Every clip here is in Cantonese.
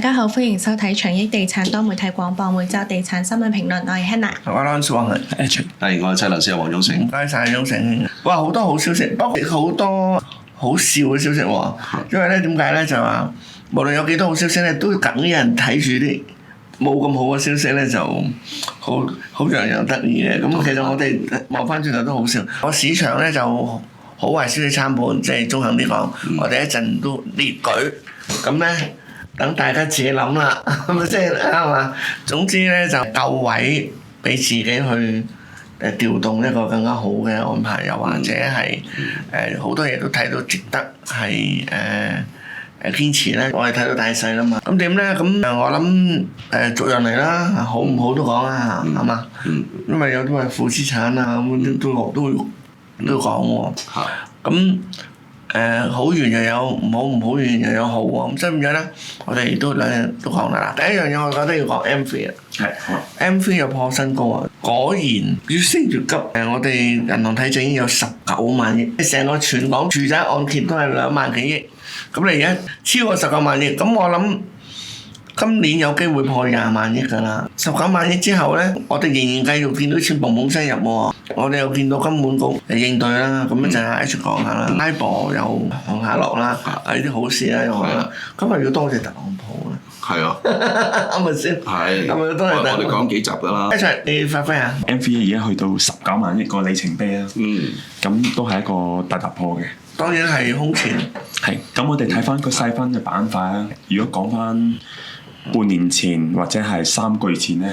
大家好，歡迎收睇長益地產多媒體廣播每週地產新聞評論，我係 Hannah。我係 Lance 黃係 H， 係我係測量師黃忠誠。唔該晒忠誠。哇，好多好消息，不過好多好笑嘅消息喎。因為咧點解咧就話，無論有幾多好消息咧，都梗有人睇住啲冇咁好嘅消息咧，就好讓人得意嘅。咁其實我哋望翻轉頭都好笑。個市場咧就好壞消息參半，即係中肯啲講，我哋一陣都列舉咁咧。等大家自己諗啦，係咪即係啱嘛？總之咧就夠位俾自己去調動一個更加好嘅安排，又或者係好多嘢都睇到值得係堅持咧。我哋睇到大勢啦嘛。咁點咧？咁我諗逐樣嚟啦，好唔好都講啦，係嘛？因為有啲係負資產啊，咁都要講喎。咁好完又有唔好完又有好喎，咁所以變咗咧，我哋都兩樣都講啦。第一樣嘢我覺得要講 M3 啊，係 M3 又破新高啊，果然越升越急。我哋銀行體制已經有19萬億，成個全港住宅按揭都係2萬幾億，咁你而家超過19萬億，咁我諗今年有機會破20萬億㗎啦。19萬億之後咧，我哋仍然繼續見到錢砰砰聲入喎。我哋又見到金管局應對啦，咁樣就係 H 講下啦，拉布又向下落啦，呢啲好事啦又係啦。咁咪要多謝特朗普啦。係啊，啱咪先？係。咁咪多謝特朗普。我哋講幾集㗎啦。一齊你發揮下。M3 而家去到19萬億個里程碑啦。咁都係一個大突破嘅。當然係空前。係。咁我哋睇翻個細分嘅板塊啦。如果講翻半年前或者係3個月前咧，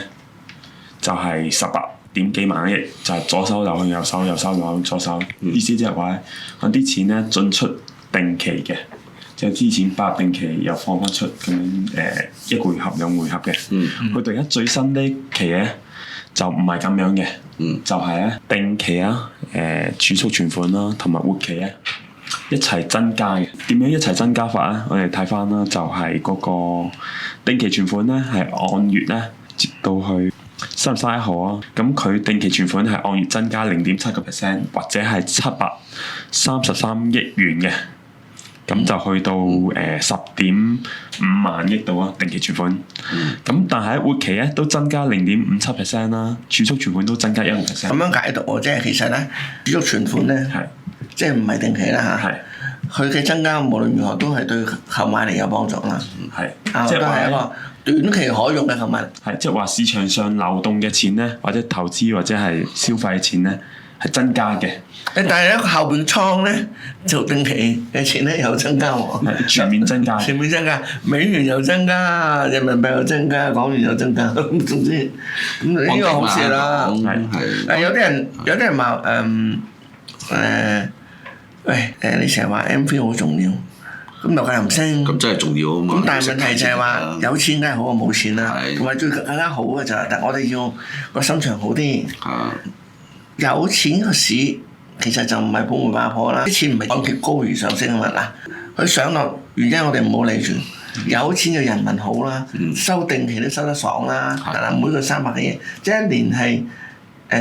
就係18點幾萬億，就係左手流向右手，右手流向左手。意思即係話咧，嗰啲錢咧進出定期嘅，即係之前8定期又放翻出咁樣一個回合兩回合嘅。佢哋而家最新呢期咧就唔係咁樣嘅，就係咧定期啊、儲蓄存款啦同埋活期咧一齊增加嘅。點樣一齊增加法啊？我哋睇翻啦，就係嗰個定期存款咧係按月咧接到去31號啊，咁佢定期存款係按月增加0.7%，或者係733億元嘅，咁就去到10.5萬億度啊，定期存款。咁但係活期咧都增加0.57%啦，儲蓄存款都增加1%。咁樣解讀喎，即係其實咧儲蓄存款咧，即係唔係定期啦嚇。佢嘅增加無論如何都係對購買力有幫助啦。即係都係一個短期可用嘅購買力。即係話市場上流動嘅錢咧，或者投資或者係消費嘅錢咧，係增加嘅。但係咧後邊倉咧做定期嘅錢咧又增加喎。全面增加。全面增加，美元又增加，人民幣又增加，港元又增加。總之咁呢個好事啦。有啲人話你成日話 M3 好重要，咁樓價又唔升，咁真係重要啊嘛！咁但係問題就係話有錢梗係好過冇錢啦，同埋最更加好嘅就係，但我哋要個心腸好啲。有錢個市其實就唔係泡沫爆破啦，啲錢唔係按揭高而上升啊嘛。嗱，佢上落原因我哋唔好理住，有錢就人民好啦，收定期都收得爽啦。嗱，每個300幾億，即係一年係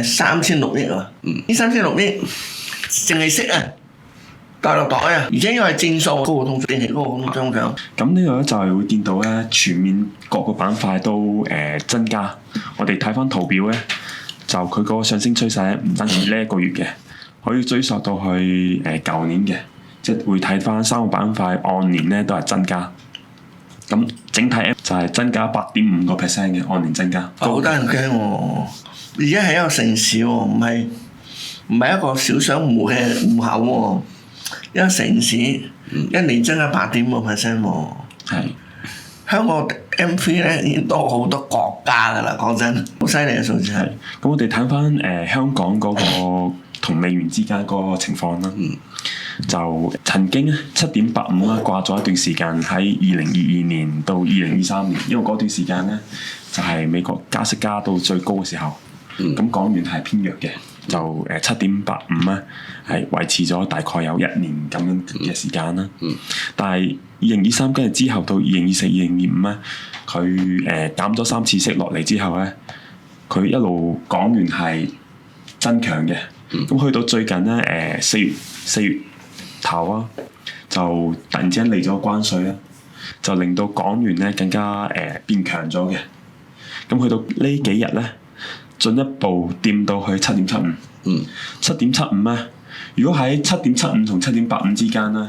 3006億喎。呢3006億淨係息啊！袋落袋啊！而且因為正數高過通脹，定期高過通脹。咁呢個咧就係會見到咧，全面各個板塊都增加。我哋睇翻圖表咧，就佢個上升趨勢咧唔單止呢一個月嘅，可以追溯到去舊年嘅，即係會睇翻3個板塊按年咧都係增加。咁整體就係增加8.5%嘅按年增加。好得人驚喎！而家係一個城市喎，唔係一個小商戶嘅戶口喎。一個城市一年增加8.5% 喎。香港 M3 咧已經多好多國家㗎啦，講真，好犀利嘅數字係。咁我哋睇翻香港嗰個同美元之間嗰個情況啦，就曾經7.85啦掛咗一段時間喺2022年到2023年，因為嗰段時間咧就係美國加息加到最高嘅時候，咁港元係偏弱嘅。就7.85咧，係維持咗大概有1年咁樣嘅時間啦。但係2023跟住之後到2024、2025咧，佢減咗3次息落嚟之後咧，佢一路港元係增強嘅。咁去到最近咧，4月頭啊，就突然之間嚟咗關稅啦。就令到港元咧更加變強咗嘅。咁去到呢幾日咧，進一步掂到去7.75。7.75咧，如果喺7.75同7.85之間咧，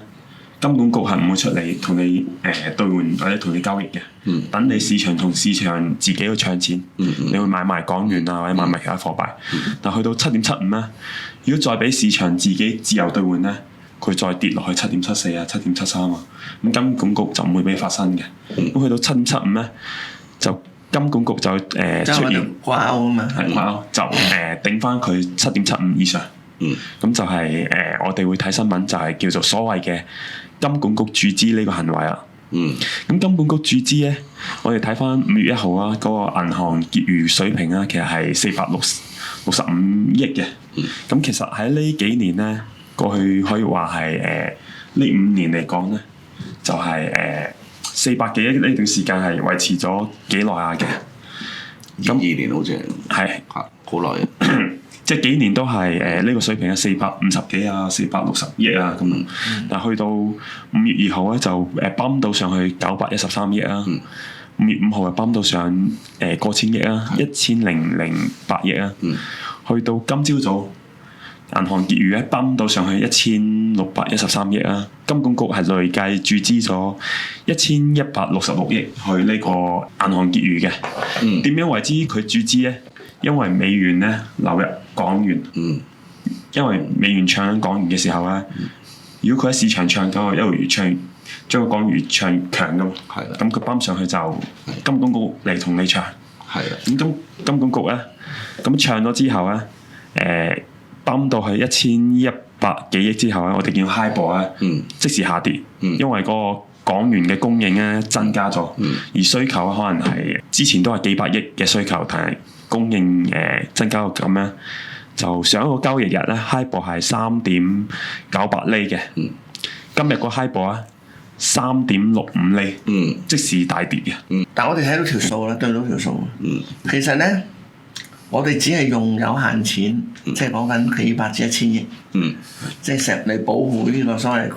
金管局係唔會出嚟同你兌換或者同你交易嘅。等你市場同市場自己去搶錢。你會買賣港元啊，或者買賣其他貨幣。但去到7.75咧，如果再俾市場自己自由兌換咧，佢再跌落去7.74啊、7.73啊，咁金管局就唔會俾發生嘅。咁去到7.75咧，就金管局就出現掛鈎啊嘛，係掛鈎就頂翻佢7.75以上。咁就係我哋會睇新聞，就係叫做所謂嘅金管局注資呢個行為啦。咁金管局注資咧，我哋睇翻5月1號啊，嗰個銀行結餘水平啊，其實係465億嘅。咁其實喺呢幾年咧，過去可以話係呢5年嚟講咧，就係400幾億呢段時間係維持咗幾耐下嘅。22年好似係好耐嘅。即係幾年都係呢個水平啊，450幾啊，460億啊咁樣。但係去到5月2號咧就泵到上去913億啊。5月5號又泵到上過千億啊，1008億啊。去到今朝早銀行結餘咧泵到上去1613億啊。金管局係累計注資咗1166億去呢個銀行結餘嘅。點樣為之佢注資咧？因為美元咧流入港元，因為美元唱緊港元嘅時候咧，如果佢喺市場唱緊，一路越唱將個港元唱強㗎嘛，咁佢泵上去就金管局嚟同你唱，咁金管局咧咁唱咗之後咧，泵到去1100幾億之後咧，我哋見到 HIBOR 咧即時下跌，因為嗰個港元嘅供應咧增加咗，而需求可能係之前都係幾百億嘅需求，但係供應增加到咁咧，就上一個交易日咧 HIBOR 係3.98厘嘅，今日個 HIBOR 啊3.65厘，即時大跌嘅。但我哋睇到條數啦，對到條數。其實咧，我哋只係用有限錢，即係講緊幾百至1000億，即係成嚟保護呢個所謂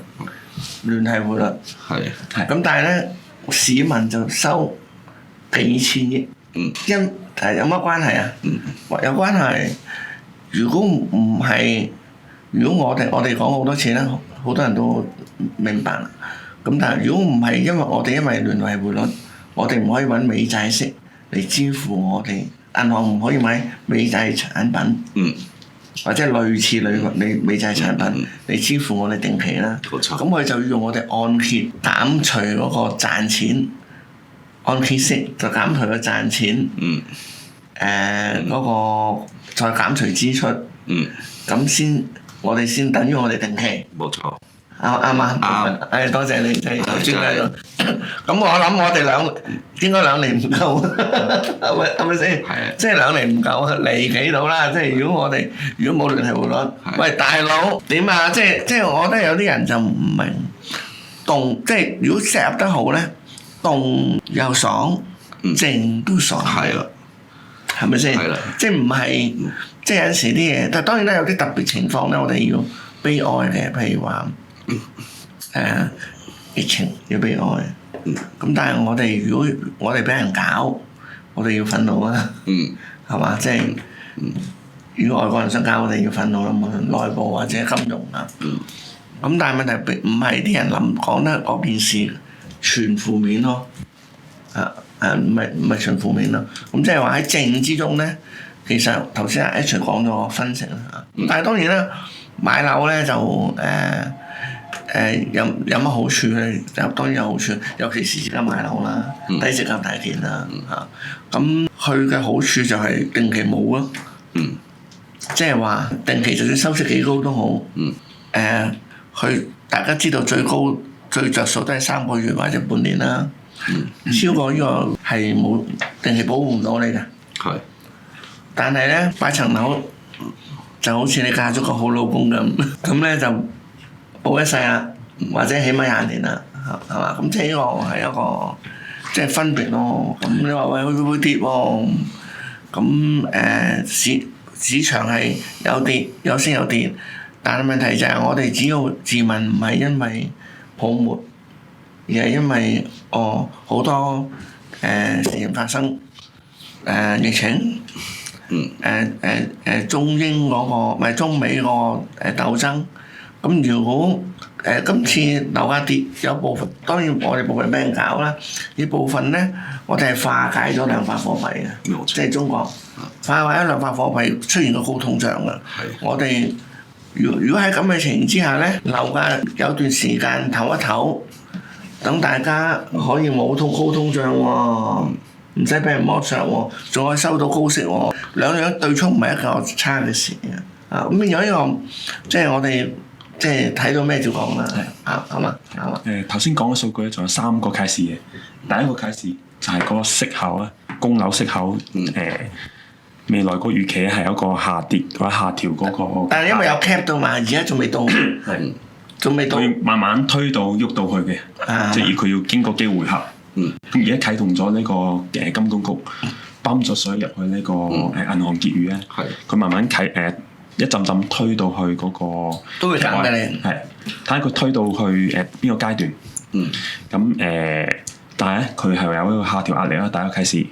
聯繫匯率。咁但係咧，市民就收幾千億。有乜關係啊？有關係。如果唔係，如果我哋講好多次啦，好多人都明白啦。咁但係如果唔係，因為聯繫匯率，我哋唔可以揾美債息嚟支付我哋銀行，唔可以買美債產品，或者類似美債產品嚟支付我哋定期啦。咁佢就要用我哋按揭減除嗰個賺錢。按揭息就減除咗賺錢，嗰個再減除支出，咁我哋先等於我哋定期。冇錯。啱嘛？啱。多謝你，真係專家咗。咁我諗我哋應該2年唔夠，係咪先？即係2年唔夠，嚟幾到啦？即係如果冇聯繫匯率，喂大佬點啊？即係我覺得有啲人就唔明，即係如果 set up 得好咧。動又爽，靜都爽，係咪先？即係唔係？即係有時啲嘢，但係當然啦，有啲特別情況咧，我哋要悲哀嘅，譬如話疫情要悲哀。咁但係如果我哋俾人搞，我哋要憤怒啊！係嘛？即係如果外國人想搞，我哋要憤怒啦，無論內部或者金融啊。咁但係問題唔係啲人講得嗰件事。全負面咯，唔係全負面咯。咁即係話喺正之中咧，其實頭先阿 H 講咗個分析啦。但係當然啦，買樓咧就有乜好處咧？就當然有好處，尤其是而家買樓啦，低息及大田啦嚇。咁佢嘅好處就係定期冇咯，即係話定期就算收息幾高都好，佢大家知道最着數都係3個月或者半年啦，超過呢個係冇定期保護唔到你嘅。但係咧買層樓就好似你嫁咗個好老公咁咧就保一世啦，或者起碼20年啦，係嘛？咁即係呢個係一個即係分別咯。咁你話喂會唔會跌喎？咁市場係有跌有升有跌，但係問題就係我哋只要自問唔係因為泡沫而係因為好多事情發生，疫情，中英嗰個唔係中美個鬥爭。咁如果今次樓價跌有部分，當然我哋部分俾人搞啦，呢部分咧我哋係化解咗量化貨幣嘅，即係中國化解咗量化貨幣出現個高通脹嘅。我哋如果喺咁嘅情形之下咧，樓價有段時間唞一唞，等大家可以冇高通脹喎，唔使俾人剝削喎，仲可以收到高息喎，兩樣對沖唔係一個差嘅事嘅。咁變咗呢個即係我哋。即係睇到咩就講啦，啱嘛？頭先講嘅數據咧，仲有3個啟示嘅。第一個啟示就係嗰個息口啊，供樓息口未來個預期係有一個下跌或者下調嗰個。但係因為有 cap 到嘛，而家仲未到，仲未到。佢慢慢推到喐到去嘅，即係佢要經過幾回合。咁而家啟動咗呢個金管局泵咗水入去呢個銀行結餘咧，佢慢慢一陣陣推到去嗰個，都會減嘅你。係睇下佢推到去邊個階段。咁但係咧，佢係有一個下調壓力啦。第一個啟示，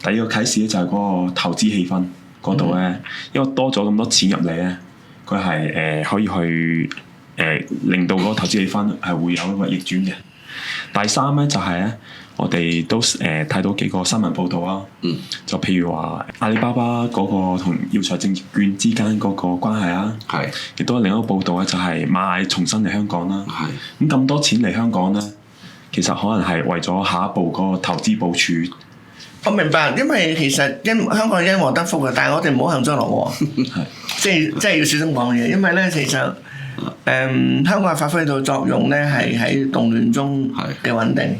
第二個啟示咧就係嗰個投資氣氛嗰度咧，因為多咗咁多錢入嚟咧，佢係可以去令到嗰個投資氣氛係會有一個逆轉嘅。第三咧就係咧，我哋都睇到幾個新聞報道啊，就譬如話阿里巴巴嗰個同耀才證券之間嗰個關係啊，亦都有另一個報道咧，就係螞蟻重新嚟香港啦。咁多錢嚟香港咧，其實可能係為咗下一步嗰個投資部署。我明白，因為其實香港係因禍得福嘅，但係我哋唔好幸災樂禍，即係要小心講嘢，因為咧其實。香港發揮到作用咧，係喺動亂中嘅穩定，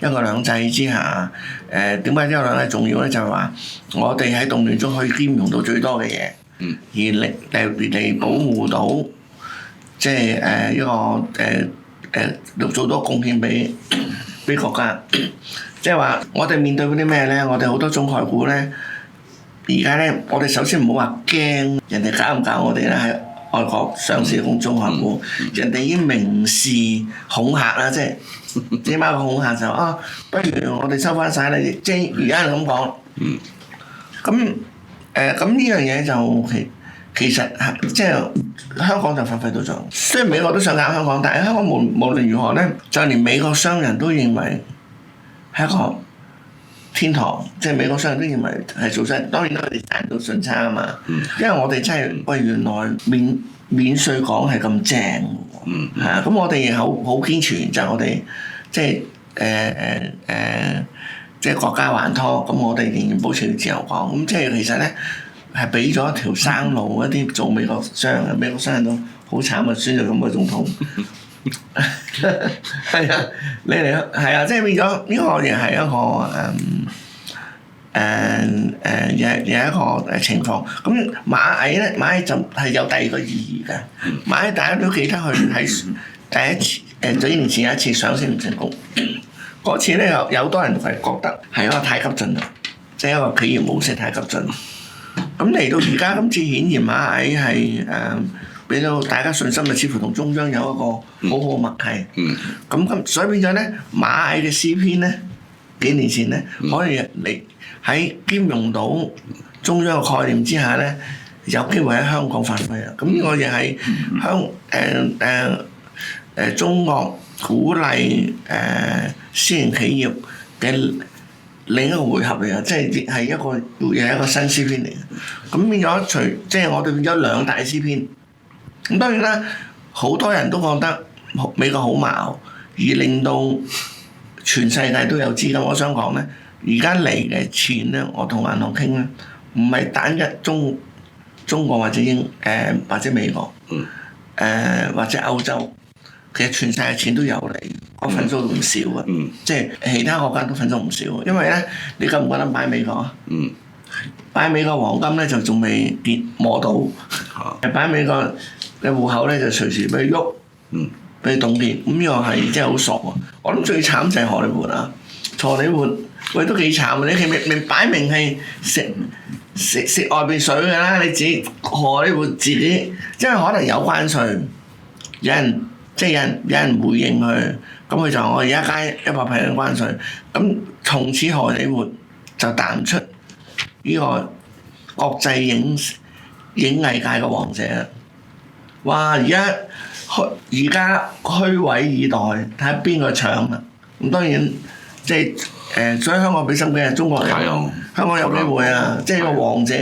一國兩制之下。點解一國兩制重要咧？就係話我哋喺動亂中可以兼容到最多嘅嘢，而嚟保護到即係一個做多貢獻俾國家。即係話我哋面對嗰啲咩咧？我哋好多中概股咧，而家咧我哋首先唔好話驚人哋搞唔搞我哋咧，係外國上市嘅中概股，人哋已經明示恐嚇啦，即係點解個恐嚇就不如我哋收翻晒你，即係而家係咁講。咁呢樣嘢就其實即係香港就發揮到作用。雖然美國都想搞香港，但係香港無論如何咧，就連美國商人都認為係一個天堂，即係美國商人都認為係做真。當然啦，佢哋賺到順差啊嘛。因為我哋真係原來免稅港係咁正喎，係啊。咁我哋好堅持就係我哋即係即係國家還拖，咁我哋仍然保持自由港。咁即係其實咧係俾咗一條生路，一啲做美國商人，美國商人都好慘啊，選咗咁嘅總統。係啊，你嚟係啊，即係變咗呢個亦係一個有一個情況。咁螞蟻就係有第二個意義嘅。螞蟻大家都記得佢喺第一次幾年前有一次上市唔成功，嗰次咧有多人係覺得係一個太急進啦，即係一個企業模式太急進。咁嚟到而家今次顯然螞蟻係俾到大家信心，就似乎同中央有一個好好嘅默契。咁所以變咗咧，螞蟻嘅 C 編咧，幾年前咧可以嚟喺兼容到中央嘅概念之下咧，有機會喺香港發揮啊！咁呢個亦係中國鼓勵私營企業嘅另一個回合嚟啊！即係亦係一個新 C 編嚟嘅。咁變咗即係我哋變咗兩大 C 編。咁當然啦，好多人都覺得美國好矛，而令到全世界都有資金。我想講咧，而家嚟嘅錢咧，我同銀行傾咧，唔係單一中國或者或者美國，或者歐洲，其實全世界錢都有嚟，個份數唔少啊。即係其他國家都份數唔少，因為咧，你覺唔覺得買美國啊？擺美國黃金咧就仲未摸到，擺美國嘅戶口咧就隨時俾佢喐，俾佢凍結。咁呢個係真係好傻喎！我諗最慘就係荷里活啊，荷里活喂都幾慘啊！你明擺明係食外邊水㗎啦，你自己荷里活自己，因為可能有關稅，有人回應佢，咁佢就話我而家加100%關稅，咁從此荷里活就彈出呢個國際影藝界嘅王者啦！哇！而家虛位以待，睇下邊個搶啦！咁當然即係所以香港俾心機啊，中國人香港有機會啊！即係個王者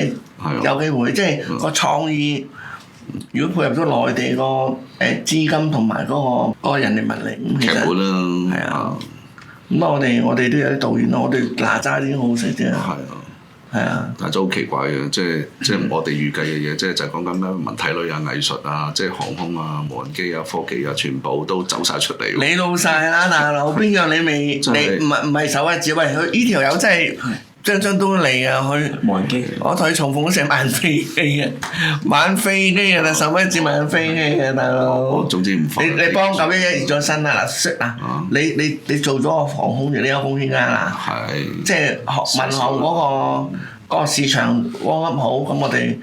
有機會，即係個創意。如果配合咗內地個資金同埋嗰個人力物力，咁其實劇本啦，係啊。咁我哋都有啲導演咯，我哋哪吒已經好好食啫。係啊，但係真係好奇怪嘅，即係我哋預計嘅嘢，即係就係講緊咩文體類啊、藝術啊、即係航空啊、無人機啊、科技啊，全部都走晒出嚟。你老晒啦，大佬，邊樣你未？你唔係手一指，喂，佢呢條友真係張都嚟啊！佢無人機，我同佢重逢咗成萬飛機嘅，玩飛機啊！手一指玩飛機嘅，大佬。我總之唔放。你幫911熱咗身啦，嗱，你做咗個航空業，你有貢獻㗎啦。係。即係民航嗰個市場旺得好，咁我哋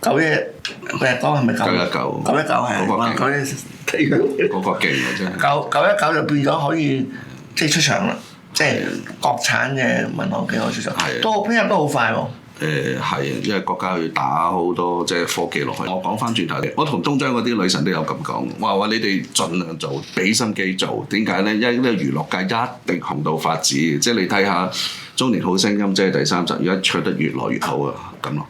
911嗰個係咪919？919係。嗰個勁啊！真係。919就變咗可以即係出場啦。即係國產嘅民航機可以出場，都配合得好快喎。係，因為國家要打好多即係科技落去。我講翻轉頭嘅，我同東張嗰啲女神都有咁講，我話你哋盡量做，俾心機做。點解咧？因為呢個娛樂界一定紅到發紫嘅，即係你睇下《中年好聲音》即係第3集，而家唱得越來越好啊，咁咯。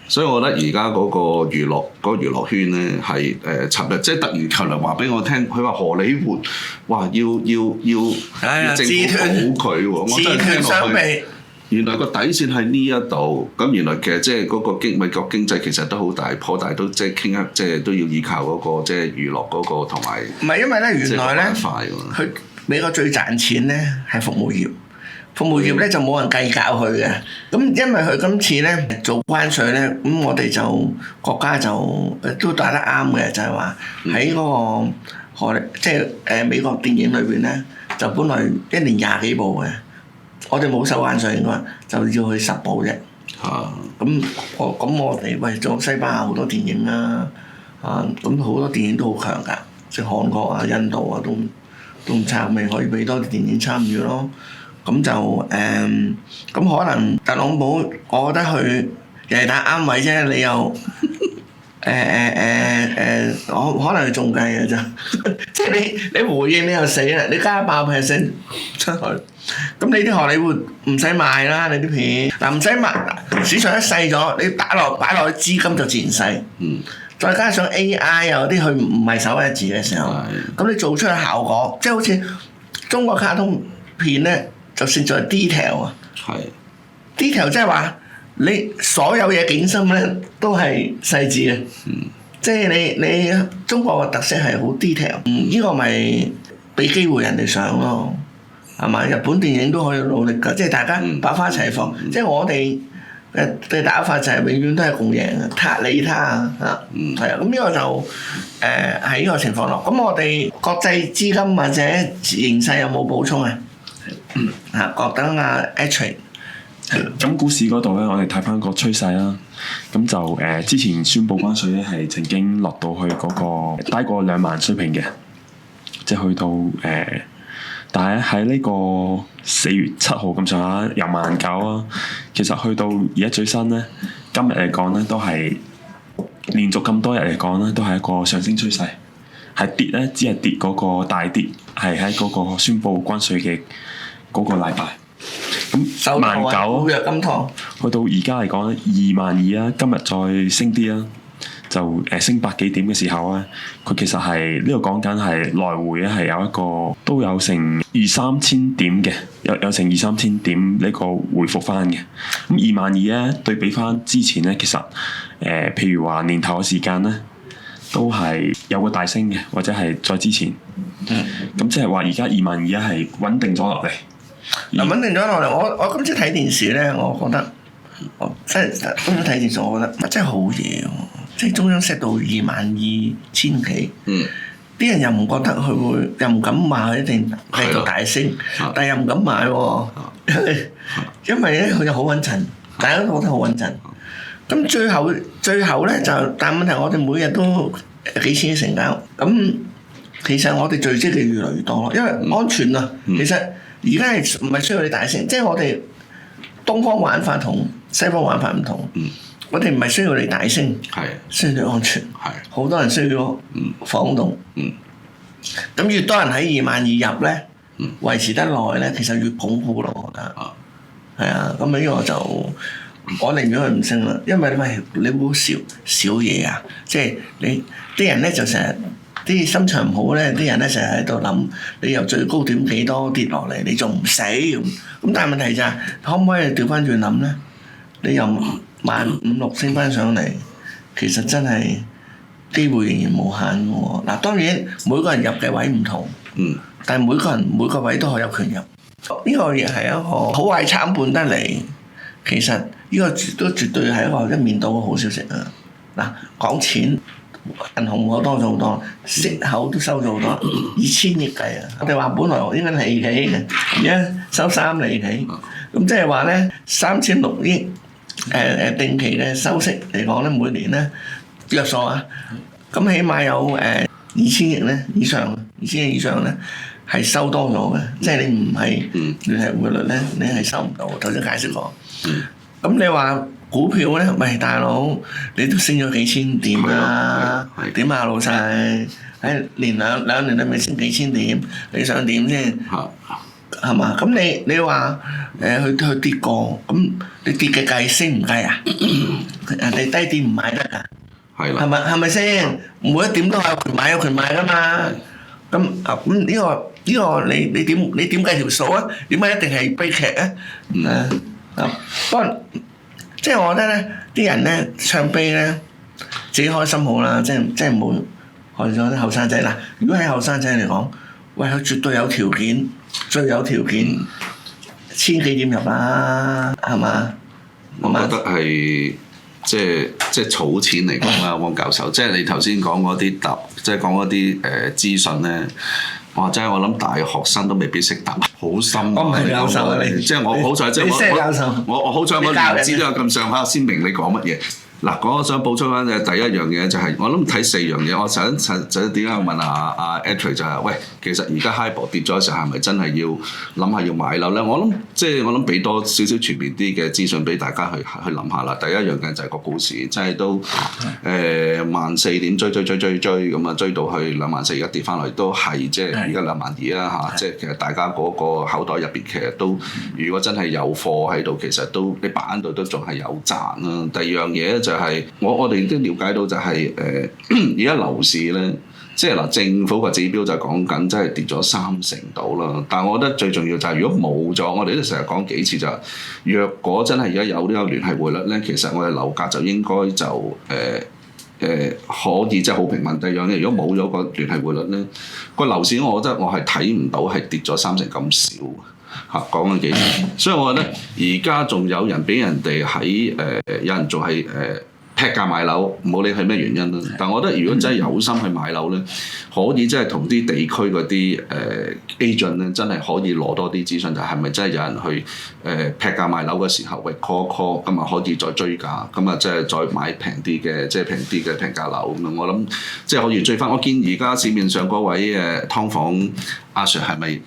所以我覺得而家嗰個娛樂圈咧係尋日即係突然琴日話俾我聽，佢話荷里活哇要政府保佢喎，我真係聽落去。原來個底線係呢一度，咁原來其實即係嗰個美國經濟其實都好大頗大，都即係傾一即係都要依靠嗰個即係娛樂嗰個同埋。唔係因為咧，原來咧，佢美國最賺錢咧係服務業。服務業咧就冇人計較佢嘅，咁因為佢今次咧做關稅咧，咁我哋就國家就都打得啱嘅，就係話喺嗰個即係美國電影裏邊咧，就本來1年20幾部嘅，我哋冇收關稅應該，就要去10部啫。咁我哋喂做西班牙好多電影啦，咁好多電影都好強㗎，即係韓國啊、印度啊都唔差，咪可以俾多啲電影參與咯。咁就咁可能特朗普，我覺得佢又係打啱位啫。你又我可能佢中計嘅啫。即係你回應你又死啦，你加100%出去，咁你啲荷里活唔使賣啦，你啲片嗱唔使賣，市場一細咗，你擺落去資金就自然細。再加上 AI 有啲佢唔係手一指嘅時候，咁你做出嘅效果，即係好似中國卡通片咧。就算在 detail 啊，detail 即係話你所有嘢景深咧都係細緻嘅，即係你中國嘅特色係好 detail，呢個咪俾機會人哋上咯，係嘛？日本電影都可以努力㗎，即係大家百花齊放，即係我哋嘅打法就係永遠都係共贏嘅，他理他啊，係啊，咁呢個就係呢個情況咯。咁我哋國際資金或者形勢有冇補充啊？覺得H 咁股市嗰度咧，我哋睇翻個趨勢啦。咁就之前宣布關稅咧，係曾經落到去嗰個低過2萬水平嘅，即係去到但係喺呢個4月7號咁上下有19000啊。其實去到而家最新咧，今日嚟講咧都係連續咁多日嚟講咧，都係一個上升趨勢。係跌咧，只係跌嗰個大跌，係喺嗰個宣布關稅嘅嗰個禮拜。咁19000去到而家嚟講咧，22000啊，今日再升啲啦，就升100幾點嘅時候咧，佢其實係呢個講緊係來回咧，係有一個都有成2-3千點嘅，有成2-3千點呢個回復翻嘅。咁22000咧對比翻之前咧，其實譬如話年頭嘅時間咧，都係有個大升嘅，或者係再之前。咁即係話而家22000咧係穩定咗落嚟。穩定咗落嚟，我今次睇電視咧，我覺得即係今次睇電視，我覺得真係好嘢喎！即係中央 set 到22000幾，啲人又唔覺得佢會，又唔敢買，佢一定繼續大升，但係又唔敢買喎，因為咧佢又好穩陣，大家都覺得好穩陣。咁最後咧就，但係問題我哋每日都幾千成交，咁其實我哋聚積嘅越嚟越多咯，因為安全啊。其實而家係唔係需要你大聲？即係我哋東方玩法同西方玩法唔同。我哋唔係需要你大聲，需要你安全。好多人需要晃動。咁越多人喺二萬二入咧，維持得耐咧，其實越鞏固咯，我覺得。係啊，咁呢個就我寧願佢唔升啦，因為你好少嘢啊，即係你啲人咧就成日啲心腸唔好咧，啲人咧成日喺度諗你由最高點幾多跌落嚟，你仲唔死咁？但係問題就係可唔可以調翻轉諗咧？你由15000-16000升翻上嚟，其實真係機會仍然無限嘅喎。嗱，當然每個人入嘅位唔同，但係每個人每個位都可有權入。呢個亦係一個好壞參半得嚟，其實呢個都絕對係一個一面倒嘅好消息啊！嗱，講錢，銀行我多咗好多，息口都收咗好多，2000億計啊！我哋話本來應該利起嘅，而家收3厘起，咁即係話咧3600億定期嘅收息嚟講咧，每年咧約數啊，咁起碼有2000億咧以上，2000億以上咧。係收多咗嘅，即係你唔係聯繫匯率咧，你係收唔到。頭先解釋過。咁你話股票咧，喂大佬，你都升咗幾千點啦？點啊老細？連兩年都未升幾千點，你想點先？係嘛？咁你話佢跌過，咁你跌嘅計升唔計啊？人哋低點唔買得㗎。係咪先？每一點都有權買有權賣㗎嘛。咁呢個你點計條數啊？點解一定係悲劇啊？不過即係我覺得咧，啲人咧唱悲咧，自己開心好啦，即係唔好害咗啲後生仔啦。如果喺後生仔嚟講，喂佢絕對有條件，最有條件1000幾點入啦，係嘛？我覺得係。即係儲錢嚟講啦，汪教授，即係你頭先講嗰啲即係講嗰啲資訊咧，哇！真係我諗大學生都未必識答，好深。我唔係教授啊，你即係我好彩，即係我好彩，我年資都有咁上下先明你講乜嘢。嗱，我想補充翻嘅第一樣嘢就係，我諗睇4樣嘢。我想點解問下阿 Edward 就係，喂，其實而家 HIBOR 跌咗嘅時候，係咪真係要諗下要買樓咧？我諗俾多少少全面啲嘅資訊俾大家去諗下啦。第一樣嘅就係個股市，即係都14000點追咁啊，追到去24000，而家跌翻落嚟都係即係而家22000啦嚇。即係其實大家嗰個口袋入邊其實都，如果真係有貨喺度，其實都你擺喺度都仲係有賺啦。第二樣嘢就係我哋都了解到就係而家樓市咧，即係嗱政府個指標就講緊，真係跌咗30%到啦。但係我覺得最重要就係如果冇咗，我哋都成日講幾次就係，若果真係而家有呢個聯繫匯率咧，其實我哋樓價就應該就可以即係好平穩。第二樣嘢，如果冇咗個聯繫匯率咧，個樓市我覺得我係睇唔到係跌咗30%咁少。講緊幾次，所以我覺得而家仲有人俾人哋喺有人仲係劈價買樓，唔好理係咩原因啦。但係我覺得如果真係有心去買樓咧，可以即係同啲地區嗰啲agent 咧，真係可以攞多啲資訊，就係咪真係有人去劈價買樓嘅時候，喂 call 咁啊可以再追價，咁啊即係再買平啲嘅，即係平啲嘅平價樓咁樣。我諗即係可以追翻。我見而家市面上嗰位劏房阿 Sir 係咪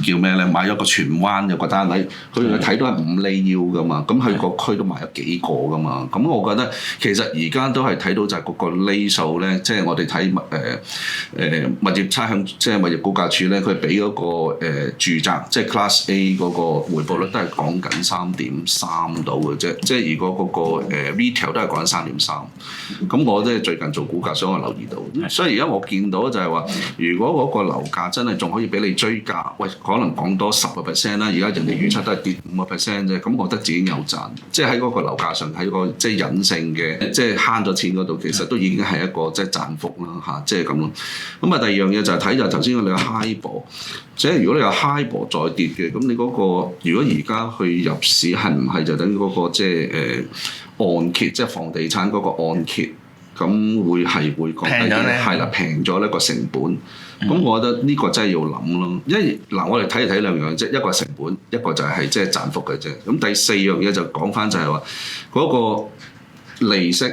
叫咩咧？買咗個荃灣有個單位，佢睇到係5厘腰噶嘛，咁佢個區都買咗幾個噶嘛，咁我覺得其實而家都係睇到就係嗰個厘數咧，即係我哋睇物業差餉，即係物業估價署咧，佢俾嗰個住宅即係 Class A 嗰個回報率都係講緊3.3到嘅啫，即係如果嗰個retail 都係講緊3.3，咁我即係最近做估價，所以我留意到，所以而家我見到就係話，如果嗰個樓價真係仲可以俾你追價，喂。可能講多10% 啦，而家人哋預測都係跌5% 啫，咁我覺得自己有賺，即係喺嗰個樓價上，喺個即係隱性嘅，即係慳咗錢嗰度，其實都已經係一個即係賺幅啦嚇，即係咁咯。咁啊，第二樣嘢就係睇就頭先我哋嘅 HIBOR，即係如果你有 HIBOR 再跌嘅，咁你嗰個如果而家去入市係唔係就等於嗰個即係按揭，即係房地產嗰個按揭，咁會降低啲，係啦，平咗呢個成本。咁我覺得呢個真係要諗咯，因為嗱我哋睇兩樣啫，一個係成本，一個就係即係賺幅嘅啫。咁第4樣嘢就講翻就係話嗰個利息，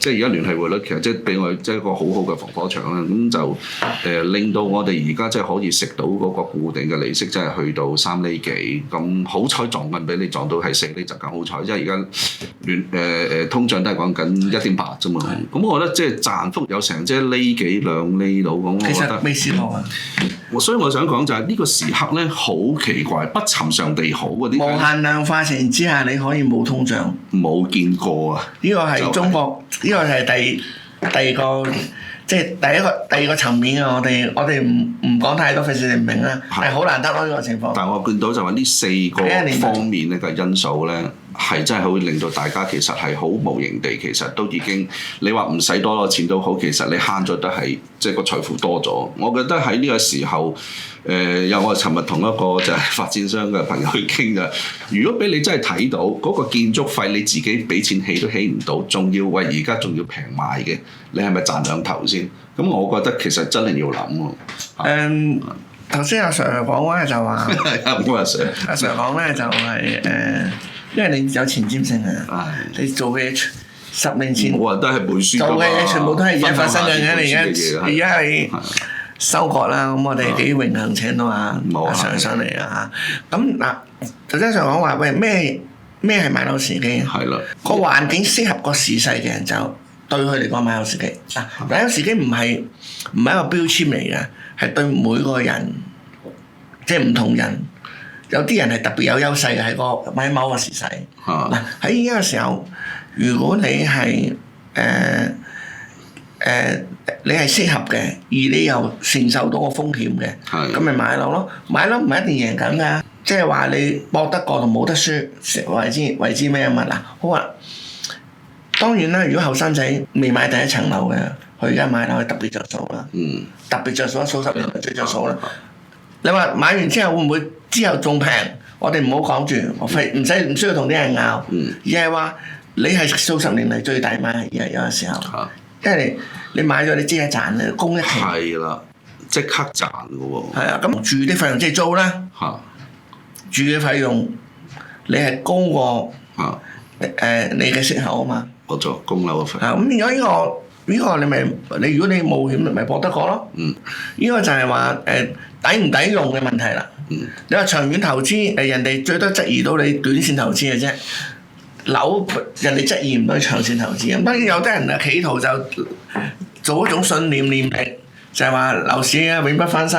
即係而家聯繫匯率其實即係俾我哋即係一個好好嘅防火牆啦。咁就令到我哋而家即係可以食到嗰個固定嘅利息，即係去到3厘幾。咁好彩撞運俾你撞到係4厘就更好彩，因為而家通脹都係講緊1.8啫嘛。咁我覺得即係賺幅有成即係1厘幾2厘到咁。其實未試過啊！所以我想講就係呢個時刻咧，好奇怪，不尋常地好嗰啲。無限量化情之下，你可以冇通脹。冇見過啊！呢個係中國，呢個係第二個，即係第二個層面啊！我哋唔講太多，費事你唔明啦。係好難得咯呢個情況。但係我見到就話呢4個方面咧嘅因素咧，係真係會令到大家其實係好無形地，其實都已經你話唔使多錢都好，其實你慳咗都係即係個財富多咗。我覺得喺呢個時候。有我尋日同一個就係發展商嘅朋友去傾㗎。如果俾你真係睇到嗰個建築費，你自己俾錢起都起唔到，仲要喂而家仲要平賣嘅，你係咪賺兩頭先？咁我覺得其實真係要諗喎。頭先阿 Sir 講咧就話，阿 Sir 講咧就係因為你有前瞻性啊，你做嘅10年前我話都係本書做嘅嘢，全部都係而家發生緊嘅，而家係。收割啦，咁我哋幾榮幸請到阿 Sir 上嚟啊嚇。咁嗱，頭先 Sir 講話喂咩係買樓時機？係啦，個環境適合個時勢嘅人就對佢嚟講買樓時機。嗱，買樓時機唔係一個標籤嚟嘅，係對每個人即係唔同人。有啲人係特別有優勢嘅喺個買某個時勢。嗱喺呢個時候，如果你係你係適合嘅，而你又承受到個風險嘅，咁咪買樓咯。買樓唔係一定贏緊㗎，即係話你搏得過同冇得輸，為之咩啊嘛？嗱，好啊。當然啦，如果後生仔未買第一層樓嘅，佢而家買樓係特別着數啦。特別着數，數10年最着數啦。你話買完之後會唔會之後仲平？我哋唔好講住，唔需要同啲人拗，而係話你係數10年嚟最大買，而係有個時候。因為你買咗，你即刻賺咧，供一期。係啦，即刻賺嘅喎。係啊，咁住啲費用即係租啦。住嘅費用，你係高過你嘅息口啊嘛。我做供樓嘅費。咁變咗呢個你如果你冒險咪搏得過咯。呢個就係話抵唔抵用嘅問題啦。你話長遠投資人哋最多質疑到你短線投資嘅啫。樓人哋質疑唔到長線投資，咁當然有啲人啊企圖就做一種信念力，就係話樓市啊永不翻身。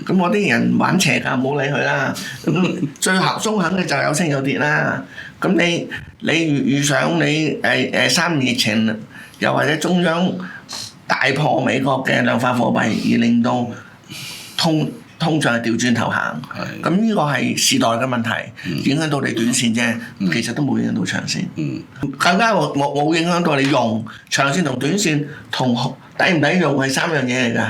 咁我啲人玩邪㗎，唔好理佢啦。咁最中肯嘅就有升有跌啦。咁你遇上你3年疫情，又或者中央大破美國嘅量化貨幣，而令到通脹係調轉頭行，咁呢個係時代嘅問題，影響到你短線啫，其實都冇影響到長線，更加冇影響到你用長線同短線同抵唔抵用係3樣嘢嚟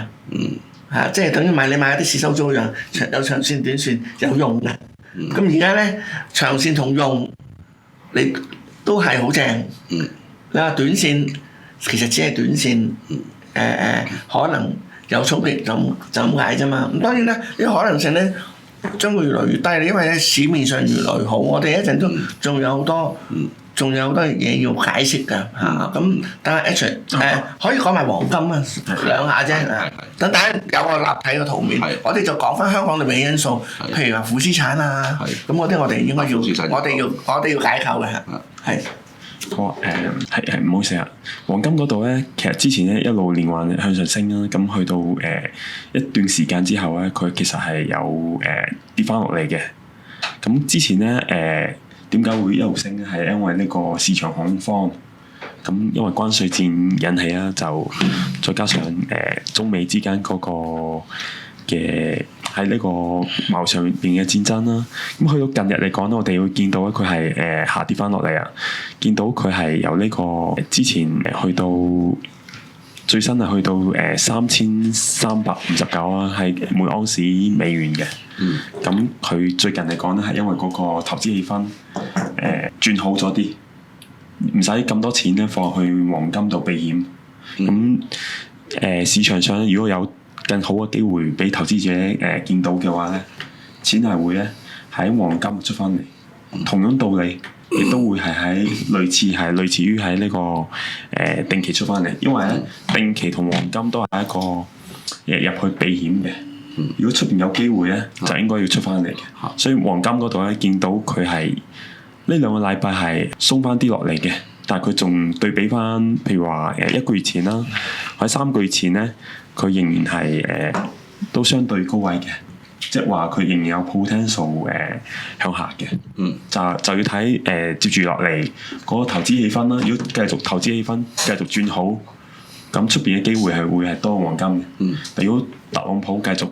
㗎，即係等於你買一啲試收租一樣，有長線短線有用嘅，咁而家咧長線同用你都係好正，你話短線其實只係短線，可能。有衝擊就咁解啫嘛，咁當然啦，呢個可能性咧將會越來越低，因為咧市面上越來越好，我哋一陣都仲有好多嘢要解釋㗎嚇，咁等下 H 可以講埋黃金啊兩下啫，等大家有個立體嘅圖面，我哋就講翻香港裏面嘅因素，譬如話負資產啊，咁嗰啲我哋應該要我哋要解構嘅係。係唔好意思啊！黃金嗰度咧，其實之前咧一路連環向上升啦，咁去到一段時間之後咧，佢其實係有跌翻落嚟嘅。咁之前咧點解會一路升咧？係因為呢個市場恐慌，咁因為關稅戰引起啦，就再加上中美之間嗰個嘅喺呢個貿上邊嘅戰爭啦，咁去到近日嚟講咧，我哋會見到咧佢係下跌翻落嚟啊，見到佢係由呢個之前去到最新係去到3359啊，係每盎司美元嘅。咁佢最近嚟講咧係因為嗰個投資氣氛轉好咗啲，唔使咁多錢咧放去黃金度避險。咁市場上如果有更好嘅機會俾投資者見到嘅話咧，錢係會咧喺黃金出翻嚟。同樣道理，亦都會係喺類似於喺呢個定期出翻嚟，因為咧定期同黃金都係一個入去避險嘅。如果出邊有機會咧，就應該要出翻嚟嘅。所以黃金嗰度咧，見到佢係呢兩個禮拜係鬆翻啲落嚟嘅，但係佢仲對比翻，譬如話1個月前啦，或者3個月前咧，佢仍然係都相對高位嘅。即係話佢仍然有 potential 向下嘅，就要睇接住落嚟嗰個投資氣氛啦。如果繼續投資氣氛繼續轉好，咁出邊嘅機會係會係多過黃金嘅。但如果特朗普繼續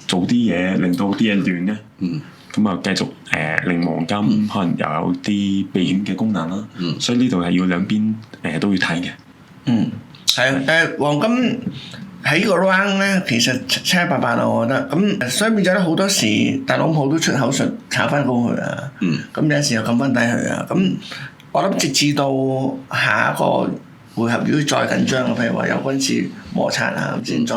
做啲嘢，令到啲嘢亂咧，咁啊繼續令黃金可能又有啲避險嘅功能啦。所以呢度係要兩邊都要睇嘅。係黃金。喺個 round 咧，其實七七八八啊，我覺得咁，所以變咗咧好多時，特朗普都出口術炒翻高佢啊。咁有陣時又撳翻低佢啊。咁我諗直至到下一個回合，如果再緊張，譬如話有軍事摩擦啊，咁先再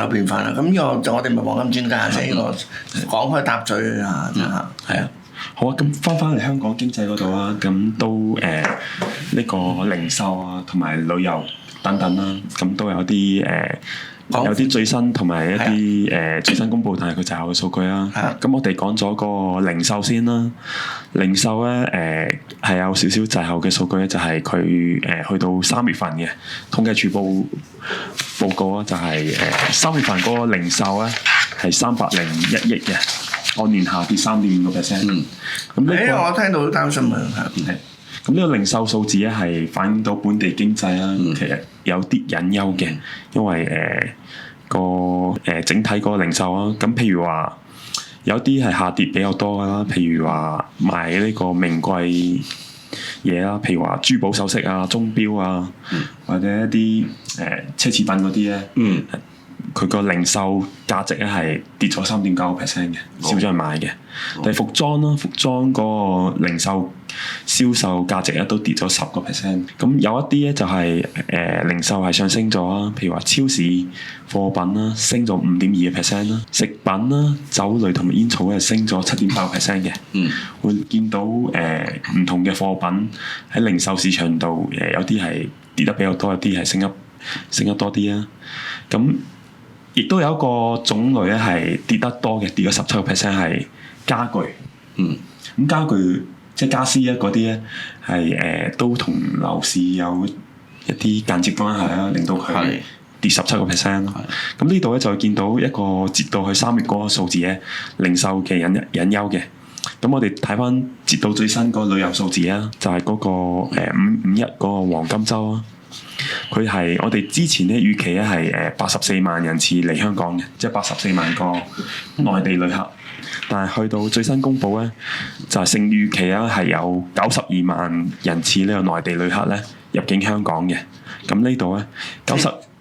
有變化啦。咁呢個就我哋唔係黃金專家，即係呢個講開搭嘴啊，係啊。好啊，咁翻嚟香港經濟嗰度啦，咁都呢個零售啊，同埋旅遊等等啦，咁都有啲有啲最新同埋一啲最新公佈，但係佢滯後嘅數據啦。咁我哋講咗個零售先啦，零售咧係有少少滯後嘅數據咧，就係佢去到3月份嘅統計處報告啊，就係3月份嗰個零售咧係301億嘅，按年下跌3.5%。咁呢個我聽到都擔心啊。咁呢個零售數字咧係反映到本地經濟啦，其實有啲隱憂嘅，因為整體嗰個零售啊，咁譬如話有啲係下跌比較多啦，譬如話賣呢個名貴嘢啦，譬如話珠寶首飾啊、鐘錶啊，或者一啲奢侈品嗰啲咧，佢個零售價值咧係跌咗3.9% 嘅，少咗人買嘅。但係服裝啦，服裝嗰個零售銷售價值咧都跌咗10%。咁有一啲咧就係零售係上升咗啦，譬如話超市貨品啦升咗5.2%啦，食品啦、酒類同埋煙草咧升咗7.8% 嘅。會見到唔同嘅貨品喺零售市場度有啲係跌得比較多，有啲係升得多啲啦。咁亦都有一個種類咧係跌得多嘅，跌咗17%係家具。咁家具即係家私啊嗰啲咧係都同樓市有一啲間接關係啦，令到佢跌17%。咁呢度咧就見到一個截到去3月嗰個數字咧，零售嘅隱憂嘅。咁我哋睇翻截到最新嗰個旅遊數字啊，就係嗰個551嗰個黃金週啊。佢係我哋之前咧預期咧係84萬人次嚟香港嘅，即係84萬個內地旅客。但係去到最新公佈咧，就係勝預期啦，係有92萬人次呢個內地旅客咧入境香港嘅。咁呢度咧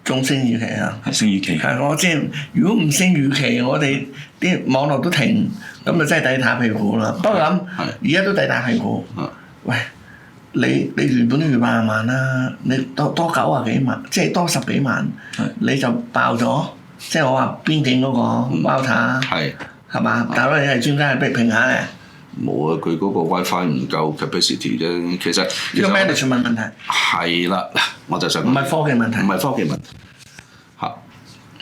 仲升預期啊？係升預期。係我知，如果唔升預期，我哋啲網絡都停，咁就真係抵打屁股啦。不過咁，而家都抵打屁股。喂！你原本都預80萬啦，你多90幾萬，即係多10幾萬，你就爆咗。即係我話邊境嗰個包塔，係嘛？大佬你係專家，係逼評下咧。冇啊！佢嗰個 WiFi 唔夠 capacity 啫。其實呢個 management 問題。係啦，我就想講。唔係科技問題。唔係科技問題。嚇！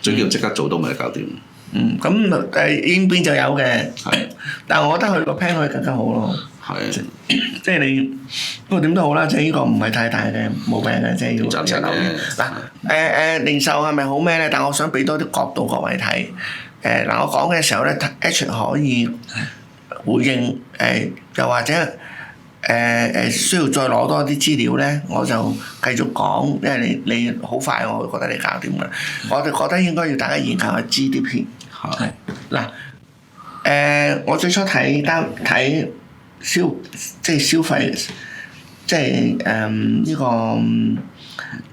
最緊要即刻做到咪搞掂。咁應變就有嘅。但係我覺得佢個 plan 可以更加好咯。即係你，不過點都好啦，即係呢個唔係太大嘅毛病嘅，即係要留意。嗱零售係咪好咩咧？但我想俾多啲角度各位睇。我講嘅時候咧 ，H 可以回應又或者需要再攞多啲資料咧，我就繼續講，因為你好快，我會覺得你搞掂㗎。我哋覺得應該要大家研究下 GDP。嗱我最初睇消費，即係呢個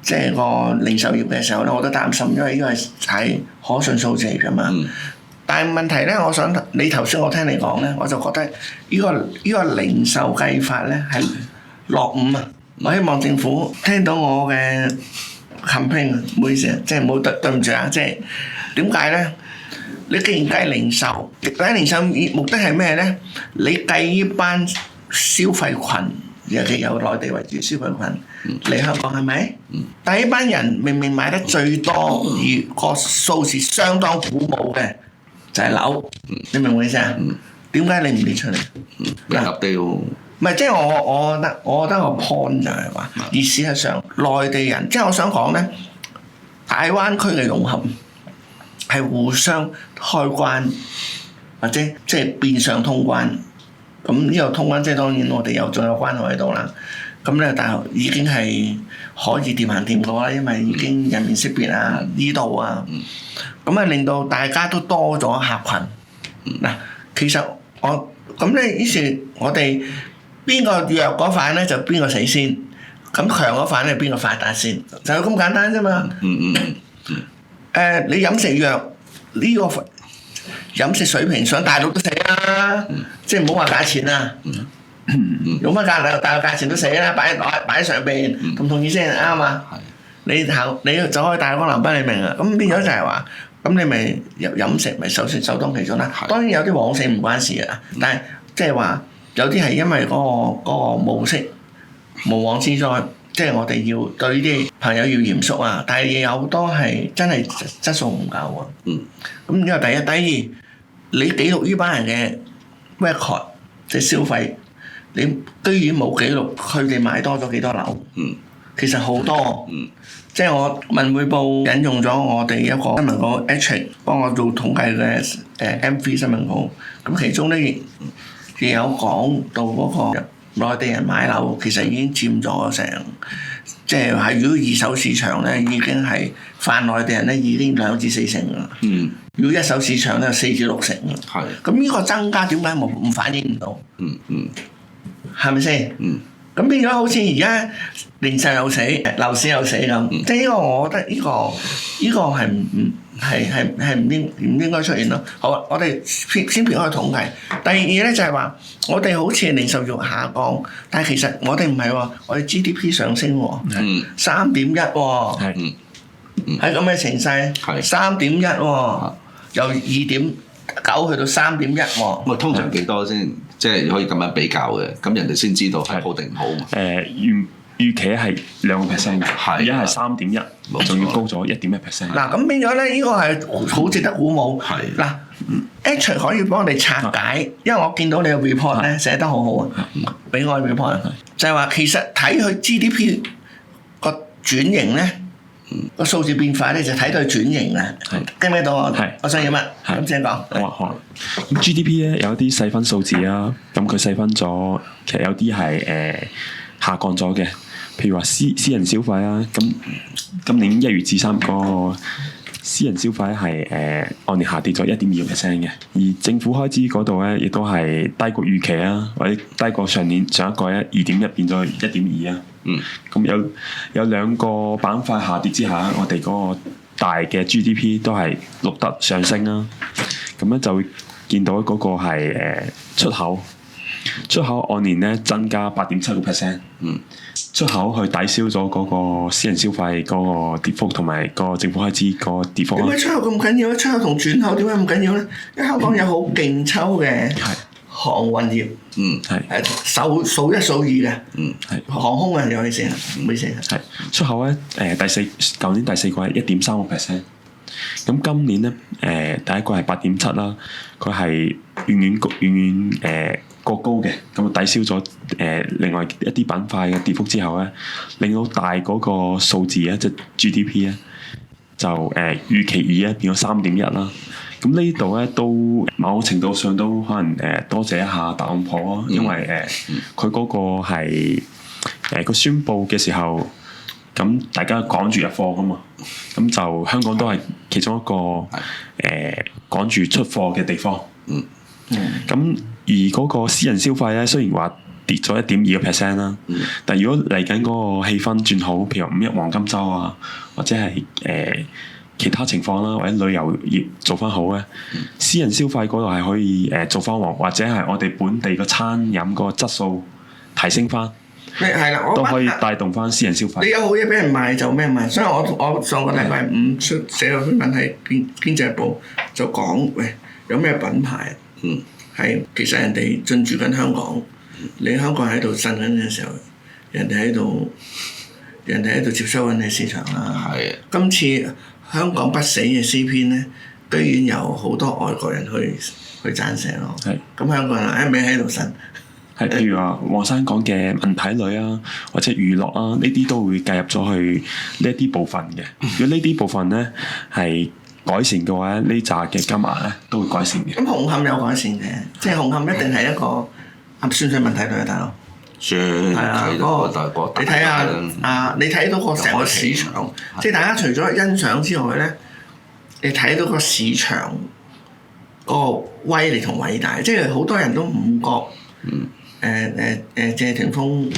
即係個零售業嘅時候咧，我都擔心，因為呢個係睇可信數字嚟㗎嘛。但係問題咧，我想你頭先我聽你講咧，我就覺得呢個零售計法咧係落伍啊！我希望政府聽到我嘅 complain，唔好意思啊，即係冇對唔住啊，即係點解咧？你既然計零售，計零售目的係咩咧？你計呢班消費群，尤其有內地為主消費群嚟香港係咪？但係呢班人明明買得最多，而個數字相當鼓舞嘅就係樓，你明唔明意思啊？點解你唔列出嚟？嗱，啲唔係，即係我覺得個 point 就係話，而事實上內地人，即係我想講咧，大灣區嘅融合係互相開關，或者即係變相通關。咁呢個通關即係當然我哋仲有關口喺度啦。咁咧，但係已經係可以掂行掂過啦，因為已經人面識別啊、呢度啊，咁啊令到大家都多咗客群。嗱，其實咁咧，於是我哋邊個弱嗰塊咧就邊個死先，咁強嗰塊咧邊個發達先，就係咁簡單啫嘛。你飲食弱呢個飲食水平上大陸都死啦，即係唔好話價錢啦。用乜大陸價錢都死啦，擺喺上邊，同唔同意先啱啊？你走開大陸南北，你明啊？咁變咗就係話，咁你咪飲食咪首當其衝啦。當然有啲往死唔關事啊，但係即係話有啲係因為嗰個模式無妄之災，即係我哋要對呢啲朋友要嚴肅啊。但係亦有好多係真係質素唔夠啊。咁呢個第一，第二，你記錄呢班人嘅 record 即係消費。你居然冇記錄佢哋買多咗幾多樓？其實好多，即係我文匯報引用咗我哋一個新聞稿 H 幫我做統計嘅M3 新聞稿，咁其中咧亦有講到嗰個內地人買樓其實已經佔咗成，即係如果二手市場咧已經係泛內地人咧已經2至4成啦。如果一手市場咧4至6成啦。咁呢個增加點解唔反映唔到？係咪先？咁變咗好似而家零售又死，樓市又死咁，即係呢個我覺得呢個係唔應該出現咯。好啊，我哋先撇開統計。第二咧就係話，我哋好似零售業下降，但係其實我哋唔係喎，我哋 GDP 上升喎，3.1喎，喺咁嘅情勢，3.1喎，由2.9去到3.1喎。咁通常幾多先？即係可以咁樣比較嘅，咁人哋先知道係好定唔好嘛。預期係2%嘅，而家係3.1，仲要高咗1.1%。嗱，咁變咗咧，呢個係好值得鼓舞。嗱，H 可以幫我哋拆解，因為我見到你嘅 report 咧寫得好好啊，俾我 report 就係話其實睇佢 GDP 個轉型咧。個數字變化咧就睇到佢轉型啦，記唔記到我想要乜？咁先講。好。咁 GDP 咧有啲細分數字啊，咁佢細分咗，其實有啲係下降咗嘅，譬如話私人消費啊，咁今年1月至3個私人消費係按年下跌咗1.2%嘅，而政府開支嗰度咧亦都係低過預期啊，或者低過上一個咧2.1變咗1.2啊。咁有2個板塊下跌之下，我哋嗰個大嘅 GDP 都係錄得上升啦。咁咧就會見到嗰個係出口按年咧增加8.7%。出口去抵消咗嗰個私人消費嗰個跌幅同埋個政府開支個跌幅。點解出口咁緊要咧？出口同轉口點解咁緊要咧？因為香港有好勁抽嘅航運業，數一數二嘅，航空啊，有啲成，唔好意思。係出口咧，舊年第四季1.3%，咁今年咧第一季係8.7啦，佢係遠過高嘅，咁抵消咗另外一啲板塊嘅跌幅之後咧，令到大嗰個數字咧，即係 GDP 咧，就預期2咧變咗3.1啦。咁呢度咧都某程度上都可能多謝一下特朗普咯，因為佢嗰個係佢宣佈嘅時候，咁大家趕住入貨噶嘛，咁就香港都係其中一個趕住出貨嘅地方。咁而嗰個私人消費咧，雖然話跌咗1.2%啦，但係如果嚟緊嗰個氣氛轉好，譬如5一黃金週啊，或者係其他情況啦，或者旅遊業做翻好咧，私人消費嗰度係可以做翻旺，或者係我哋本地個餐飲個質素提升翻，都可以帶動翻私人消費。你有好嘢俾人賣就咩賣，所以我上個禮拜5寫咗篇文喺編輯部就講，喂，有咩品牌係其實人哋進駐緊香港，你香港喺度呻緊嘅時候，人哋喺度接收緊你市場啦。係。今次香港不死嘅詩篇咧，居然有好多外國人去撰寫咯。係。咁香港人一味喺度呻。係，譬如話黃生講嘅文體類啊，或者娛樂啊，呢啲都會計入咗去呢一啲部分嘅。如果呢啲部分咧係改善嘅話，呢扎嘅金額咧都會改善嘅。咁紅磡有改善嘅，即係紅磡一定係一個算唔算文體類啊，大佬？算係啊，嗰個你睇下你睇到個成個市場，即係大家除咗欣賞之外咧，你睇到個市場嗰個威力同偉大，即係好多人都唔覺。謝霆鋒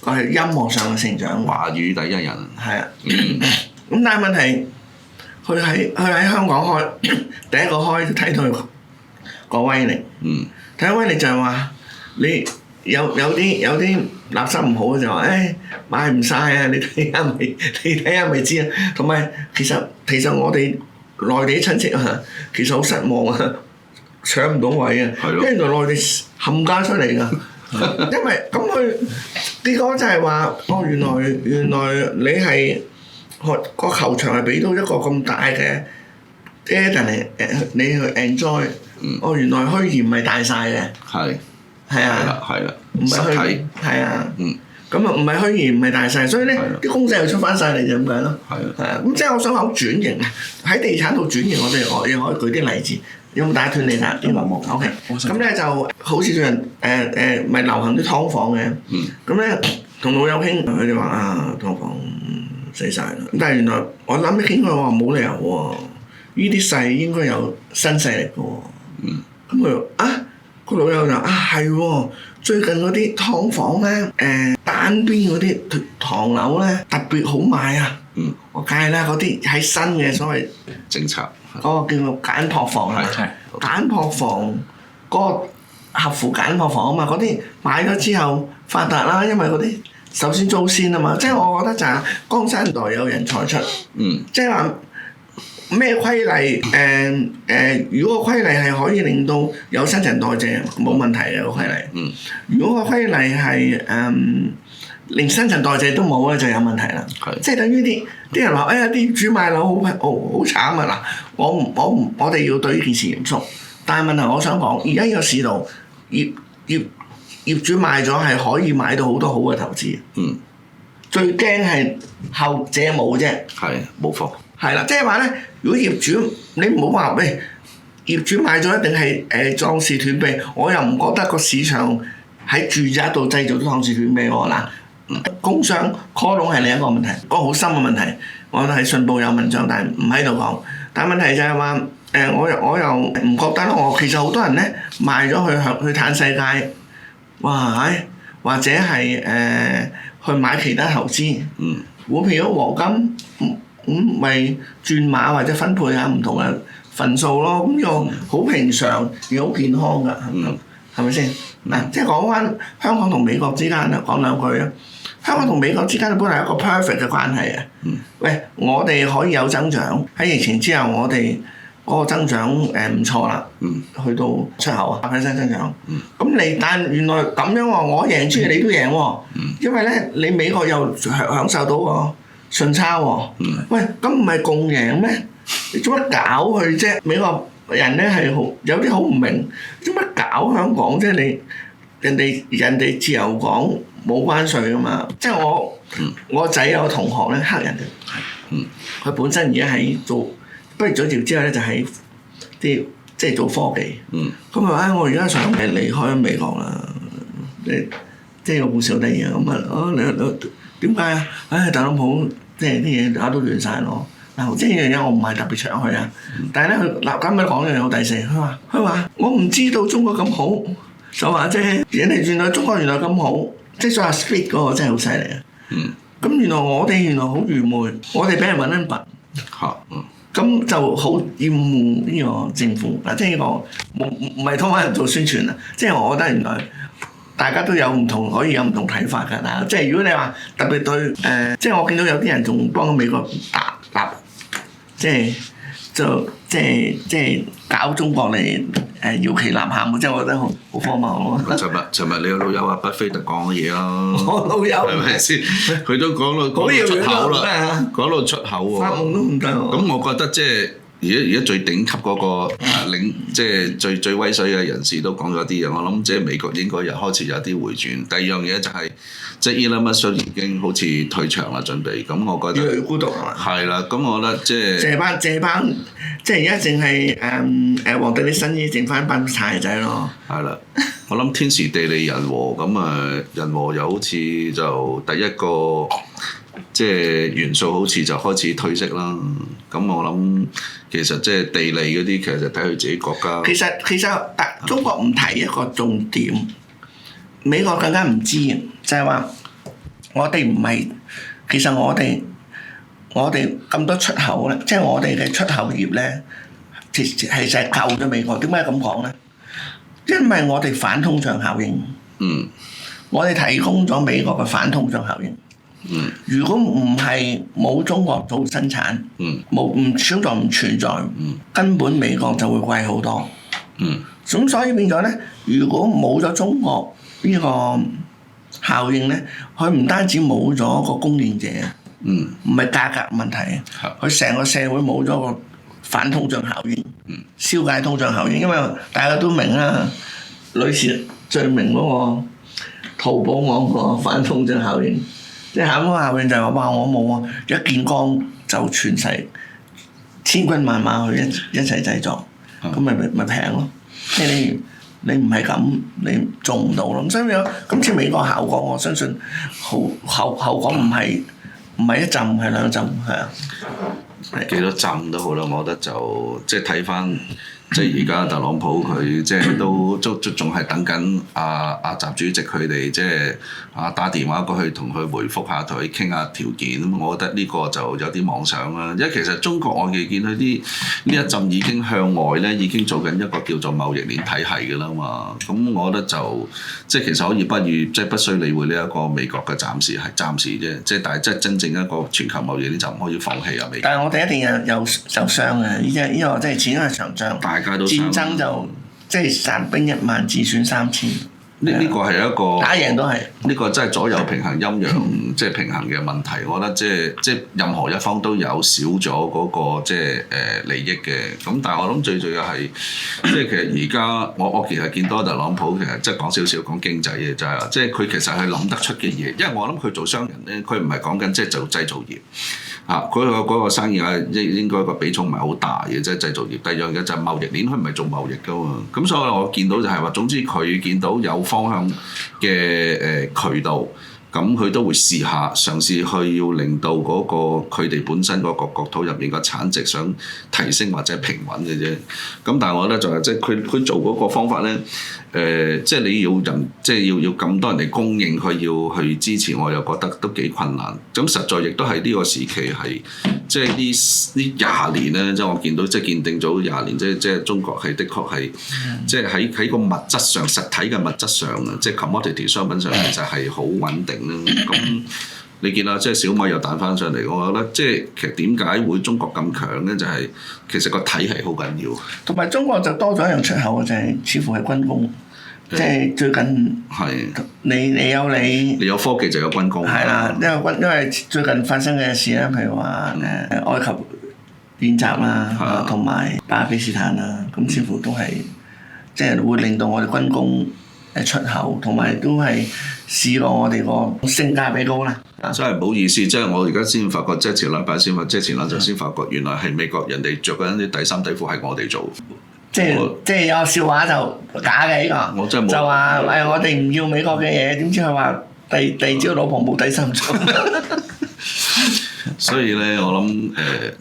個係音樂上嘅成長，華語第一人。係啊，咁但係問題，佢喺香港開第一個開睇到個威力。睇下威力就係話你有啲垃圾唔好嘅就話，買唔晒啊！你睇下咪知啊。同埋其實我哋內地親戚啊，其實好失望啊。搶唔到位啊！因為原來內地冚家出嚟㗎，因為咁佢結果就係話，原來你係個球場係俾到一個咁大嘅 area 嚟你去 enjoy。原來虛擬唔係大晒嘅。係啊。係啦。唔係虛擬。係啊。咁啊，唔係虛擬，唔係大晒，所以咧啲公仔又出翻晒嚟就咁解咯。係啊。咁即係我想講轉型啊，喺地產度轉型，我哋可以舉啲例子。有冇打斷你啊？冇。OK。咁咧就好似最近咪流行啲劏房嘅。咁咧同老友傾，佢哋話劏房死晒啦。咁但係原來我諗起傾佢話冇理由喎，呢啲勢應該有新勢力嘅喎。咁佢個老友就係喎，最近嗰啲劏房咧單邊嗰啲唐樓咧特別好賣啊。我梗係啦，嗰啲喺新嘅所謂政策。嗰個叫做簡樸房啊，簡樸房嗰個合乎簡樸房啊嘛，嗰啲買咗之後發達啦，因為嗰啲首先租先啊嘛，即係我覺得就係江山代有人才出，即係話咩規例如果個規例係可以令到有新陳代謝冇問題嘅個規例，如果個規例係連新陳代謝都冇咧，就有問題啦。即係等於啲人話，啲業主買樓好慘啊！嗱，我哋要對呢件事嚴肅。但係問題，我想講，而家呢個市道，業主買咗係可以買到好多好嘅投資。最驚係後者冇啫。係冇貨。係啦，即係話咧，如果業主你唔好話業主買咗一定係壯士斷臂，我又唔覺得個市場喺住宅度製造咗壯士斷臂喎嗱。工商 call 窿係另一個問題，個好深嘅問題。我喺信報有文章，但係唔喺度講。但係問題就係話，我又唔覺得咯。其實好多人咧賣咗去歎世界，哇！或者係去買其他投資，股票、黃金，咪轉碼或者分配下唔同嘅份數咯。咁又好平常，又好健康㗎，係咪先？嗱，即係講翻香港同美國之間啊，講兩句啊。香港同美國之間本來係一個 perfect 嘅關係啊。喂，我哋可以有增長，喺疫情之後我哋嗰個增長唔錯啦，去到出口8%增長。咁但原來咁樣喎，我贏住你都贏喎，因為咧你美國又享受到個順差喎。喂，咁唔係共贏咩？你做乜搞佢啫？美國人咧係好有啲好唔明，做乜搞香港啫？你人哋自由港冇關稅噶嘛？即係我仔有個同學咧，黑人嘅，佢本身而家喺做畢業咗業之後咧，就喺啲即係做科技。咁佢話我而家想離開美國啦，即係個故事好得意啊！咁啊，你點解啊？特朗普即係啲嘢搞到亂晒咯。嗱，即係呢樣嘢我唔係特別搶佢啊，但係咧佢嗱咁樣講嘅有第四，佢話我唔知道中國咁好，就話啫，人哋原來中國原來咁好，即係所謂 speed 嗰個真係好犀利啊！咁原來我哋原來好愚昧，我哋俾人揾緊笨，咁就好厭惡呢個政府嗱，即係呢個唔係通翻人做宣傳啊！即係我覺得原來大家都有唔同，可以有唔同睇法㗎嗱。即係如果你話特別對即係我見到有啲人仲幫美國打，即係就係搞中國嚟搖旗吶喊，即係我覺得好荒謬咯。尋日你個老友阿巴菲特講嘅嘢咯，我老友係咪先？佢都講到出口啦，講到出口喎。發夢都唔得喎。咁我覺得即係。而家最頂級嗰個即係最威水嘅人士都講咗啲嘢，我諗即係美國應該又開始有啲回轉。第二樣嘢就係即係 Elon Musk 已經好似退場啦，準備。咁我覺得越嚟越孤獨係嘛？係啦，咁我覺得即係借班，即係而家淨係皇帝啲新衣，剩翻班柴仔咯。係啦，我諗天時地利人和，咁人和又好似就第一個即係元素好似就開始退色啦。咁我諗其實即係地利嗰啲，其實就睇佢自己國家。其實中國唔提一個重點，美國更加唔知，就係話我哋唔係，其實我哋咁多出口咧，即係我哋嘅出口業咧，其實係救咗美國。點解咁講咧？因為我哋反通脹效應。我哋提供咗美國嘅反通脹效應。如果唔係冇中國做生產，小在唔存在，根本美國就會貴好多。咁所以變咗咧，如果冇咗中國呢個效應咧，佢唔單止冇咗個供應者，唔係價格問題，佢成個社會冇咗個反通脹效應，消解通脹效應。因為大家都明啦，女士最明嗰個淘寶網個反通脹效應。即係反通效應就係話，哇！我冇啊，一見光就全世千軍萬馬去一齊製作，咁咪平咯。即係你唔係咁，你做唔到咯。所以有今次美國效果，我相信後果唔係一浸，係兩浸，係啊。幾多浸都好啦，我覺得就即係睇翻。即係而家特朗普佢即係都仲係等緊阿習主席佢哋即係打電話過去同佢回覆下，同佢傾下條件。咁我覺得呢個就有啲妄想啦。因為其實中國我哋見佢呢一陣已經向外咧，已經做緊一個叫做貿易鏈體系㗎啦嘛。咁我覺得就即係其實可以不需理會呢一個美國嘅暫時啫。即係但係即係真正一個全球貿易鏈就唔可以放棄啊美國。但係我哋一定有傷嘅，呢個即係始終係長仗。戰爭就即係散兵1萬，自損3000。呢個係一個打贏都係呢個真係左右平衡陰陽即係平衡嘅問題。我覺得即係任何一方都有少咗嗰個即係利益嘅。咁但係我諗最重要係即係其實而家我其實見到特朗普其實即係講少少講經濟嘅就係即係佢其實係諗得出嘅嘢。因為我諗佢做商人咧，佢唔係講緊即係做製造業。嗰個生意啊，應該個比重唔係好大嘅，即係製造業。第二樣嘢就係貿易鏈，佢唔係做貿易噶嘛。咁所以我見到就係話，總之佢見到有方向嘅渠道，咁佢都會試下嘗試去要令到嗰個佢哋本身嗰個國土入面個產值想提升或者平穩嘅啫。咁但係我覺得就係即係佢做嗰個方法咧。即係你要人，即係要咁多人哋供應，佢要去支持，我又覺得都幾困難。咁實在亦都係呢個時期係，即係呢20年咧，即係我見到即係鑑定咗20年，即係中國係的確係，即係喺個物質上、實體嘅物質上啊，即係 commodity 商品上其實係好穩定啦。咁你見啦，即係小米又彈翻上嚟，我覺得即係其實點解會中國咁強咧？就係其實個體係好緊要。同埋中國就多咗一樣出口嘅，就係似乎係軍工。即係最近你有科技就有軍工。係啦，因為最近發生嘅事咧，譬如話埃及演習啦，同埋巴基斯坦啦，咁似乎都係即係會令到我哋軍工出口，同埋都係試過我哋個性價比高啦。真係唔好意思，即係我而家先發覺，即係前兩日先發覺，原來係美國人哋着緊啲底衫底褲係我哋做。即係有笑話就假嘅呢個，就話我哋唔要美國嘅嘢，點知佢話第二朝老婆冇底衫着。所以咧，我諗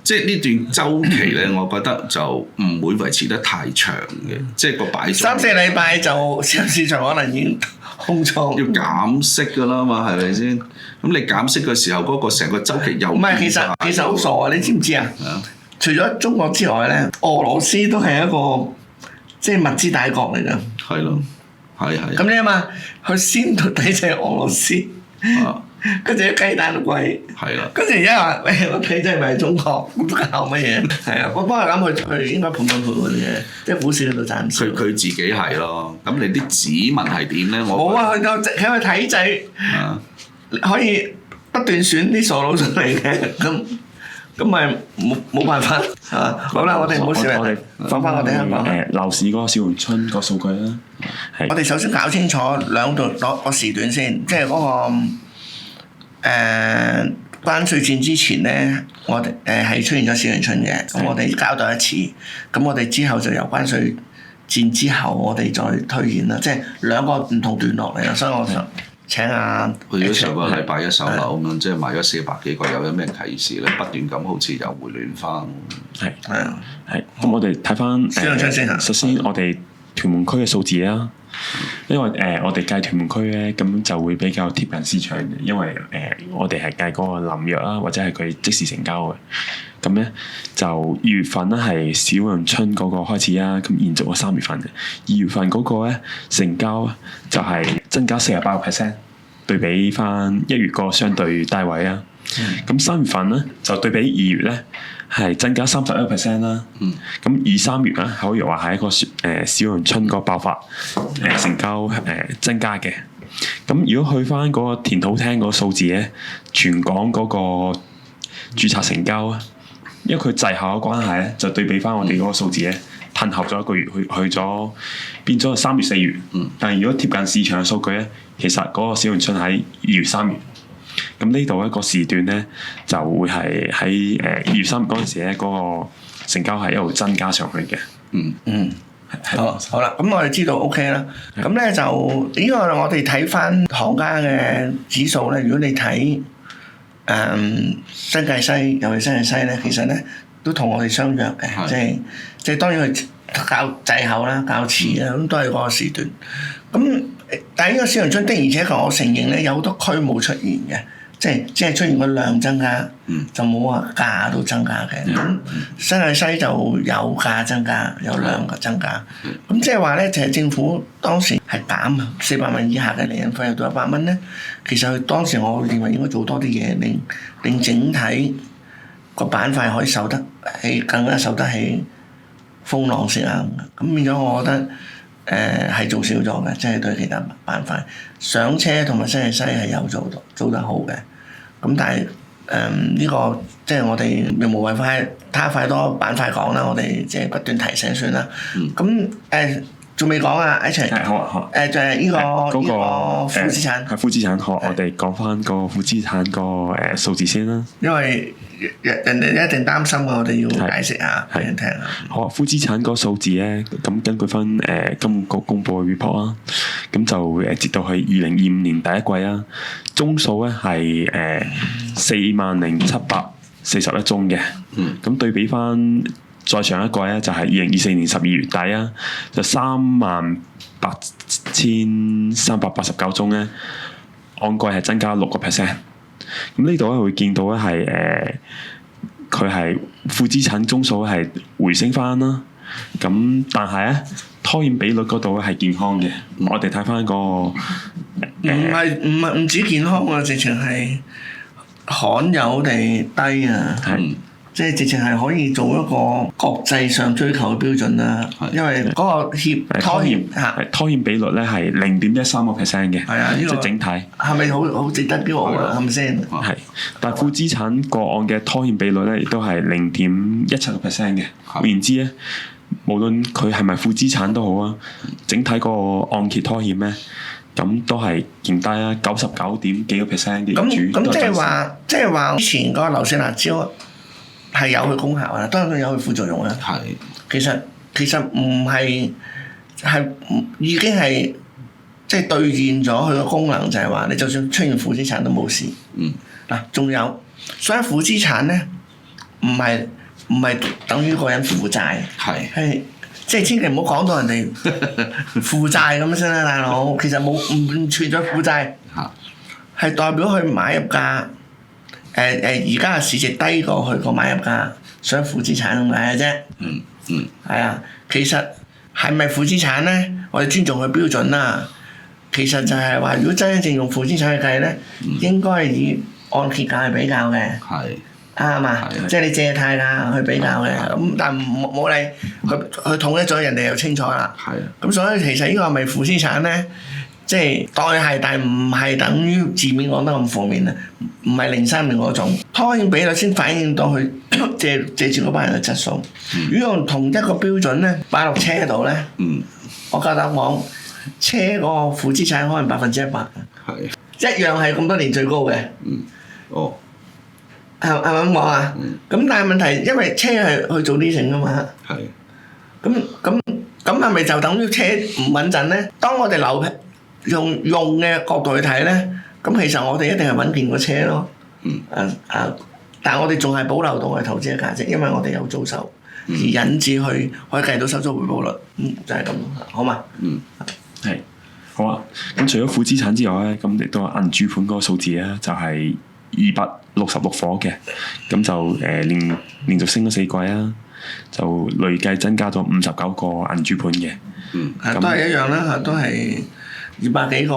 即係呢段週期咧，我覺得就唔會維持得太長嘅，即係個擺數。3-4禮拜就市場可能已經空倉。要減息㗎啦嘛，係咪先？咁你減息嘅時候，嗰個成個週期又唔係，其實好傻啊！你知唔知啊？除咗中國之外咧，俄羅斯都係一個即係物資大國嚟㗎。係咯，係。咁你啊嘛，佢先到抵制俄羅斯。跟住啲雞蛋都貴。係啦。跟住而家話喂，我睇真係咪中國咁搞乜嘢？係啊，我幫佢諗佢應該盤盤盤嘅，即係股市嗰度賺錢。佢自己係咯，咁你啲指紋係點咧？冇啊，佢個體制可以不斷選啲傻佬出嚟嘅，咁咪冇辦法係嘛？好啦，我哋唔好笑啦，講翻我哋香港。樓市嗰個小陽春個數據啦，係。我哋首先搞清楚兩度個時段先，即係嗰個關稅戰之前咧，我哋係出現咗小陽春嘅，咁我哋交代一次，咁我哋之後就由關稅戰之後，我哋再推演啦，即係兩個唔同段落嚟啦，所以我就請去咗上個禮拜一手樓咁樣，即係賣咗400幾個，有咩啟示咧？不斷咁好似又回暖翻。係。咁我哋睇翻首先我哋屯門區嘅數字啦，因為我哋計屯門區咧，咁就會比較貼近市場嘅，因為我哋係計嗰個臨約啦，或者係佢即時成交嘅。咁咧就2月份咧係小陽春嗰個開始啦，咁延續咗3月份嘅。2月份嗰個咧成交就係增加48%，對比翻1月個相對低位啊。咁3月份咧就對比2月咧係增加31% 啦。咁3月咧可以話係一個小陽春個爆發成交增加嘅。咁如果去翻嗰個田土廳嗰個數字咧，全港嗰個註冊成交啊，因為佢滯後嘅關係咧，就對比翻我哋嗰個數字咧，褪後咗1個月，去咗變咗3月4月。但係如果貼近市場嘅數據咧，其實嗰個小陽春喺2月3月。咁呢度一個時段咧，就會係喺2月3月嗰陣時咧，嗰個成交係一路增加上去嘅。好啦，咁我哋知道 OK 啦。咁咧就因為我哋睇翻行家嘅指數咧，如果你睇新界西，尤其新界西咧，其實咧都同我哋相約嘅，即係當然佢較滯後啦，較遲啦，咁都係嗰個時段。咁但係呢個小陽春的而且確，我承認咧有好多區冇出現嘅，即係出現個量增加，就冇話價都增加嘅。咁新界西就有價增加，有量嘅增加。咁即係話咧，就係政府當時係減400蚊以下嘅釐印費到100蚊咧。其實佢當時我認為應該做多啲嘢，令整體個板塊可以受得起，更加受得起風浪先啱。咁變咗，我覺得係做少咗嘅，即係對其他板塊上車同埋新界西係有做得好嘅。咁但係呢個即係我哋無謂太多板塊講啦，我哋即係不斷提醒算啦。咁仲未講啊，一齊好就係呢個負資產。係負資產，我哋講翻個負資產個數字先啦。因為人哋一定擔心我哋要解釋下俾人聽啊。好，負資產個數字咧，咁根據翻金管局公佈嘅 report 啦，咁就截到去2025年第一季啦，宗數咧係40,741宗嘅。咁對比翻再上一季咧，就係2024年12月底啊，就38,389宗咧，按季係增加6%。咁呢度咧會見到咧係佢係負資產宗數係回升翻啦。咁但係咧拖欠比率嗰度咧係健康嘅。我哋睇翻個唔止健康啊，直情係罕有地低啊！即係直情係可以做一個國際上追求嘅標準啦，因為嗰個拖欠比率咧係0.13%嘅，即係整體係咪好值得驕傲啊？係咪先？係，但係負資產個案嘅拖欠比率咧亦都係0.17%嘅。換言之咧，無論佢係咪負資產都好啊，整體個按揭拖欠咧，咁都係勁低啦，99.幾個 percent 嘅業主。咁即係話之前嗰個樓市辣椒係有佢功效啦，當然佢有佢副作用啦。其實唔係已經係即係兌現咗佢個功能，就係話你就算出現負資產都冇事。嗱，仲有，所以負資產咧唔係等於個人負債，係即係千祈唔好講到人哋負債咁先啦，大佬。其實唔存在負債，係代表佢買入價。而家嘅市值低過佢個買入價，所以負資產咁解嘅啫。係啊，其實係咪負資產咧？我哋尊重佢標準啦。其實就係話，如果真正用負資產去計咧，應該係以按揭價去比較嘅。係。啱嘛？即係你借貸價去比較嘅，咁但係冇理佢統一咗，人哋又清楚啦。係啊。咁所以其實呢個係咪負資產咧？即係當然係，但係唔係等於字面講得咁負面啊！唔係03年嗰種拖欠比率先反映到佢借住嗰班人嘅質素。如果用同一個標準咧擺落車度咧，我夠膽講車個負資產可能100%。係。一樣係咁多年最高嘅。哦。係咪咁講啊？咁但係問題，因為車係去做呢程噶嘛。係。咁係咪就等於車唔穩陣咧？當我哋用嘅角度去睇咧，咁其實我哋一定係穩健過車咯。但係我哋仲係保留到我哋投資嘅價值，因為我哋有租收，而引致去可以計到收租回報率。就係咁，好嘛？係。好啊。咁除咗負資產之外咧，咁亦都銀主盤嗰個數字咧，就係266伙嘅，咁就連續升咗4季啦，就累計增加咗59個銀主盤嘅。都係一樣啦，都係200幾個。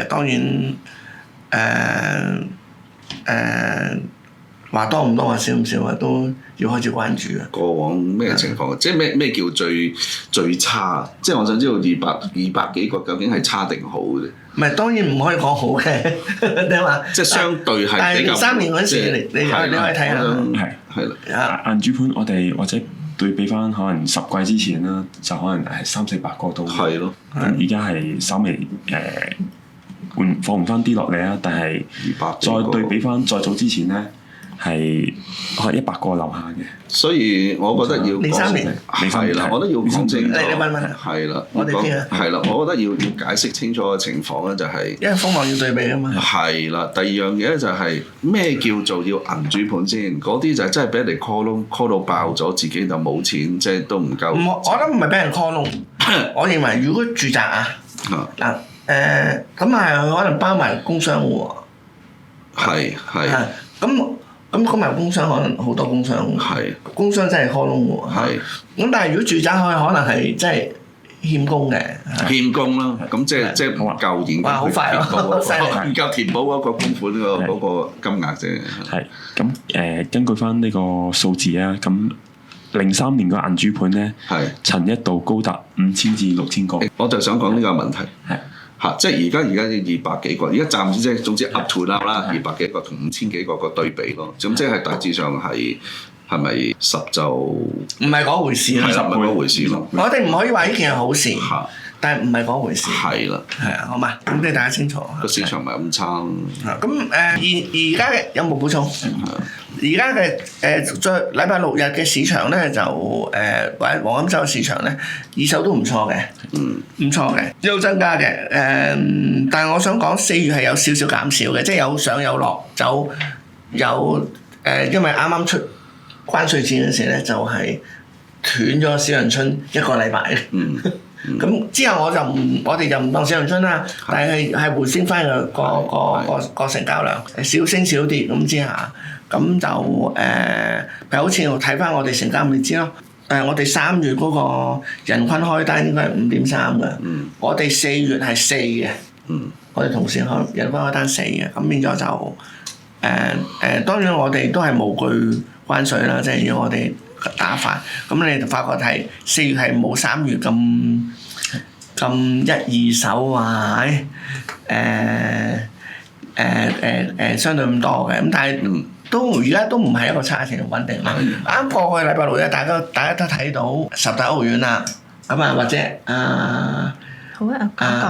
當然話多唔多話少唔少啊，都要開始關注啊。過往咩情況？即係咩叫最差？即係我想知道200幾個究竟係差定好嘅？唔係，當然唔可以講好嘅，你話即係相對係比較。但係03年嗰時，你可以睇下。係啦。銀主盤我哋或者對比翻可能10季之前啦，就可能係300-400個都。係咯。咁而家係稍微放唔翻啲落嚟啦，但係再對比翻再早之前咧，係可能100個樓下嘅。所以我覺得要03年係啦，我覺得要講清楚。你問係啦，我哋知啊。係啦，我覺得要解釋清楚嘅情況咧，就係因為風浪要對比啊嘛。係啦，第二樣嘢咧就係咩叫做要銀主盤先？嗰啲就係真係俾人哋 call 到爆咗，自己就冇錢，即係都唔夠。我覺得唔係俾人 call 窿，我認為如果住宅啊嗱。咁係可能包埋工商戶喎。係。咁埋工商可能好多工商。係。工商真係開窿喎。係。咁但係如果住宅可能係真係欠工嘅。欠工啦，咁即係唔夠現金。哇！好快喎，犀利。唔夠填補嗰個供款嗰個金額啫。係。咁根據翻呢個數字啊，咁03年個銀主盤咧，曾一度高達5000至6000個。我就想講呢個問題。係。即係而家200幾個，而家暫時即係總之 up to now 啦，200幾個同5000幾個對比咯，咁即係大致上係咪10就唔係嗰回事啦？係啦，唔係嗰回事咯。我哋唔可以話呢件係好事，但係唔係嗰回事。係啦。係啊，好嘛？咁你大家清楚。個市場唔係咁差。咁而家嘅有冇補充？而家嘅在禮拜6日嘅市場咧就或者黃金週市場咧，二手都唔錯嘅，唔錯嘅，有增加嘅。但係我想講4月係有少少減少嘅，即係有上有落，就有因為啱啱出關稅戰嗰時咧，就係斷咗小陽春1個禮拜嘅。咁之後我哋就唔當小陽春啦，但係回升翻個成交量，少升少跌咁之下，咁就譬如好似我睇翻我哋成交咪知咯。我哋3月嗰個人均開單應該係5.3嘅，我哋4月係4嘅，我哋同時人均開單4嘅，咁變咗就當然我哋都係無懼關稅啦，即係要我哋打法，咁你就發覺係4月係冇3月咁一二手啊，相對咁多嘅，咁但係而家都唔係一個差情穩定啦。啱過去禮拜6日，大家都睇到10大屋苑啦，咁啊或者好啊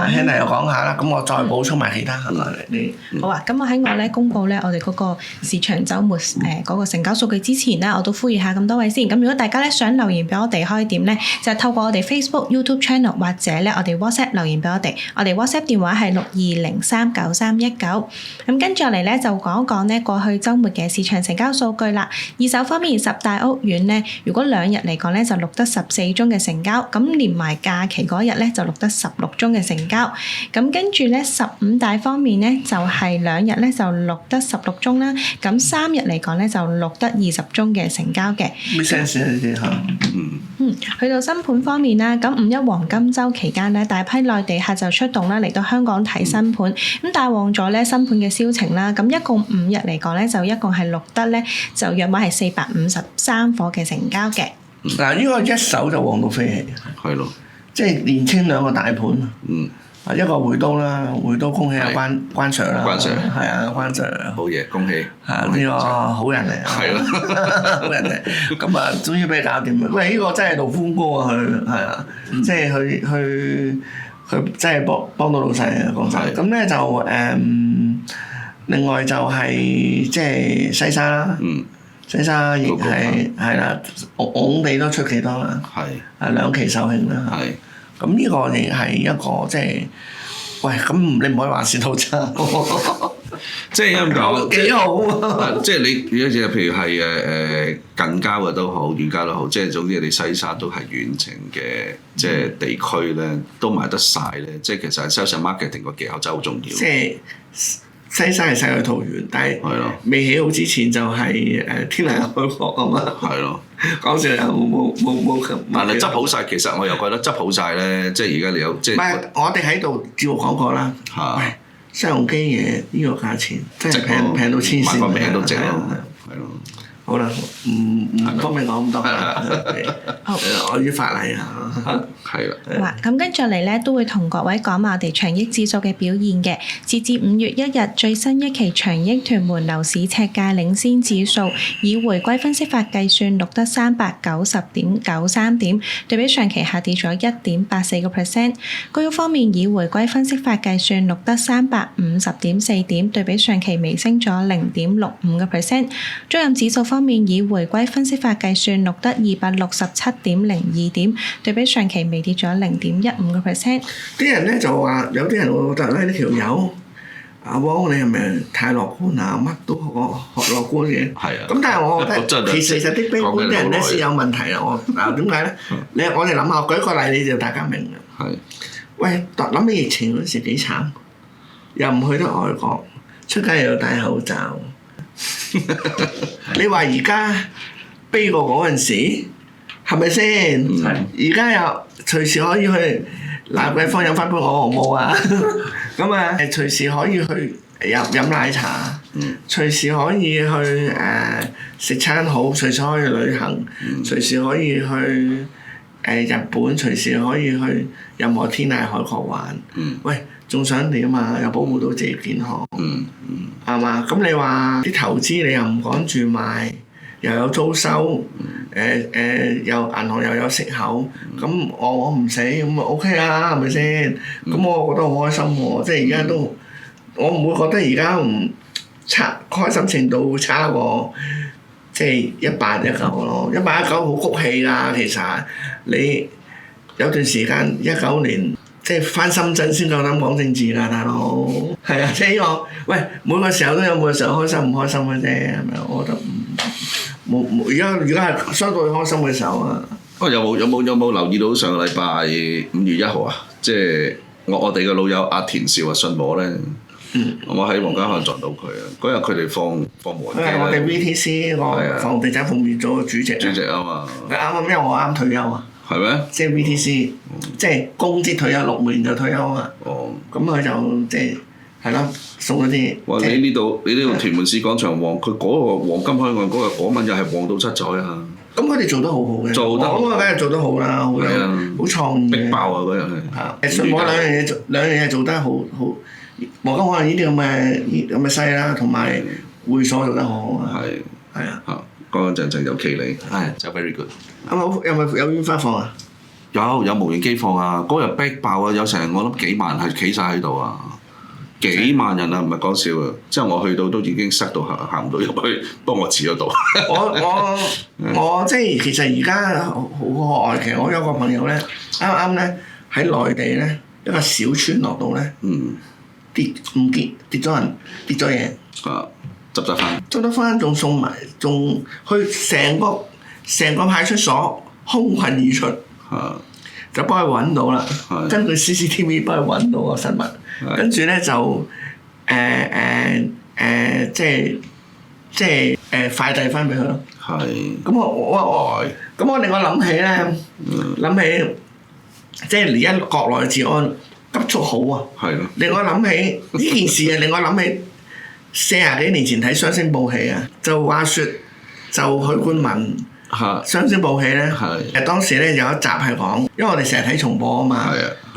，Hannah 又講下啦，咁我再補充埋其他係嘛？你好啊，咁我喺我咧公佈咧我哋嗰個市場週末嗰個成交數據之前咧，我都呼籲下咁多位先。咁如果大家咧想留言俾我哋，可以點咧？就係透過我哋 Facebook、YouTube Channel 或者咧我哋 WhatsApp 留言俾我哋。我哋 WhatsApp 電話係62039319。咁跟住落嚟咧就講一講咧過去週末嘅市場成交數據啦。二手方面10大屋苑咧，如果2日嚟講咧就錄得14宗嘅成交，咁連埋假期嗰日咧就錄得10 16宗嘅成交。咁跟住咧15大方面咧就係2日咧就錄得16宗啦。咁3日嚟講咧就錄得20宗嘅成交嘅。咩 sense 呢啲嚇？去到新盤方面啦，咁5·1黃金週期間咧，大批內地客就出動啦，嚟到香港睇新盤，咁帶旺咗咧新盤嘅銷情啦。咁一共5日嚟講咧，就一共係錄得咧就約莫係453伙嘅成交嘅。嗱，呢個一手就旺到飛起，係咯，即係年青兩個大盤。一個回都啦，回都恭喜阿關 Sir 啦，關 Sir 係啊，關 Sir 好嘢，恭喜！係呢個好人嚟，係咯，好人嚟。咁啊，終於俾你搞掂啦！喂，呢個真係勞苦功啊，佢係啊，即係佢真係幫到老細啊，講真。咁咧就另外就係即係西沙啦，西沙亦係啦，拱地都出幾多啦，係2期售罄啦，係。咁呢個亦係一個即係，喂，咁你唔可以話市道差，即係咁講幾好啊！即係你如果譬如係近郊嘅都好，遠郊都好，即係總之你西沙都係遠程嘅，即係地區咧都賣得晒咧。即係其實 sales marketing 個技巧真係好重要。即係西沙係細去桃園，但係未起好之前就係天涯海角啊嘛。係咯。講笑又冇。但係執好晒，其實我又覺得執好晒咧，即係而家你有即係。唔係，我哋喺度照講過啦。嚇！新鴻基嘢呢個價錢真係平到黐線，買個名都值咯，係咯。好啦，唔方便講咁多。好，我要發例啊。係啦。好啊，咁跟住嚟咧都會同各位講埋我哋長益指數嘅表現嘅。截至5月1日最新一期長益屯門樓市尺價領先指數，以回歸分析法計算錄得390.93點，對比上期下跌咗1.84%。居屋方面以回歸分析法計算錄得350.4點，對比上期微升咗0.65%。租賃指數方面以回歸分析法計算錄得267.02點，對比上期微跌咗0.15%。啲人咧就話，有啲人會覺得咧呢條友阿汪你係咪太樂觀啊？乜都學樂觀嘅。係啊。咁但係我覺得其實啲悲觀啲人咧先有問題啦。我嗱點解咧？我哋諗下，舉個例你就大家明啦。係。喂，諗起疫情嗰時幾慘，又唔去得外國，出街又要戴口罩。你話而家悲過嗰陣時，係咪先？而家又隨時可以去蘭桂坊飲翻杯我紅帽啊！咁啊，隨時可以去飲奶茶，隨時可以去食餐好，隨時可以去旅行，隨時可以去日本，隨時可以去任何天涯海角玩。喂！仲想點啊？又保護到自己健康，係嘛？咁你話啲投資你又唔趕住賣，又有租收，又銀行又有息口，咁我唔死咁咪 OK 啦，係咪先？咁我覺得好開心喎！即係而家都，我唔會覺得而家唔差，開心程度會差過即係18、19咯。18、19好谷氣㗎，其實你有段時間19年。即係翻深圳先夠膽講政治啦，大佬。係啊，即係呢個，喂，每個時候都有每個時候開心唔開心嘅啫，係咪？我覺得冇，而家係相對開心嘅時候啊。有冇留意到上個禮拜5月1號啊？即係我哋嘅老友阿田少啊信我咧。我喺黃家漢撞到佢啊！嗰日佢哋放無人機。我哋 VTC 個房地產服務業組主席。主席啊嘛。佢啱因為我啱退休啊。係咩？即係 VTC，即係公職退休6年就退休啊！咁佢就即係係咯，送咗啲。哇！你呢度屯門市廣場旺，佢嗰個黃金海岸嗰晚又係旺到七彩啊！咁佢哋做得好好嘅。做得好。咁啊，梗係做得好啦，好創意。逼爆啊！嗰日係。信和兩樣嘢做得好。黃金海岸呢啲咁嘅西啦，同埋會所做得好好啊！係啊。乾乾淨淨有企理，就 very good。有煙花放啊？有無人機放啊！嗰日逼爆啊！有成我諗幾萬係企晒喺度啊！幾萬人啊，唔係講笑啊！即係我去到都已經塞到行唔到入去，幫我遲咗到。我即係其實而家好可愛。其實我有個朋友咧，啱啱咧喺內地咧一個小村落度咧，跌咗人跌咗嘢。執得翻，仲送埋，仲去成個派出所空群而出。就幫佢揾到啦。係根據 CCTV 幫佢揾到個失物，跟住咧就即係快遞翻俾佢咯。係。咁我令我諗起咧，諗起即係而家國內治安急速好啊！係咯。令我諗起呢件事啊，令我諗起40幾年前睇雙星報喜啊，就話説就許冠文雙星報喜咧，當時咧有一集係講，因為我哋成日睇重播啊嘛，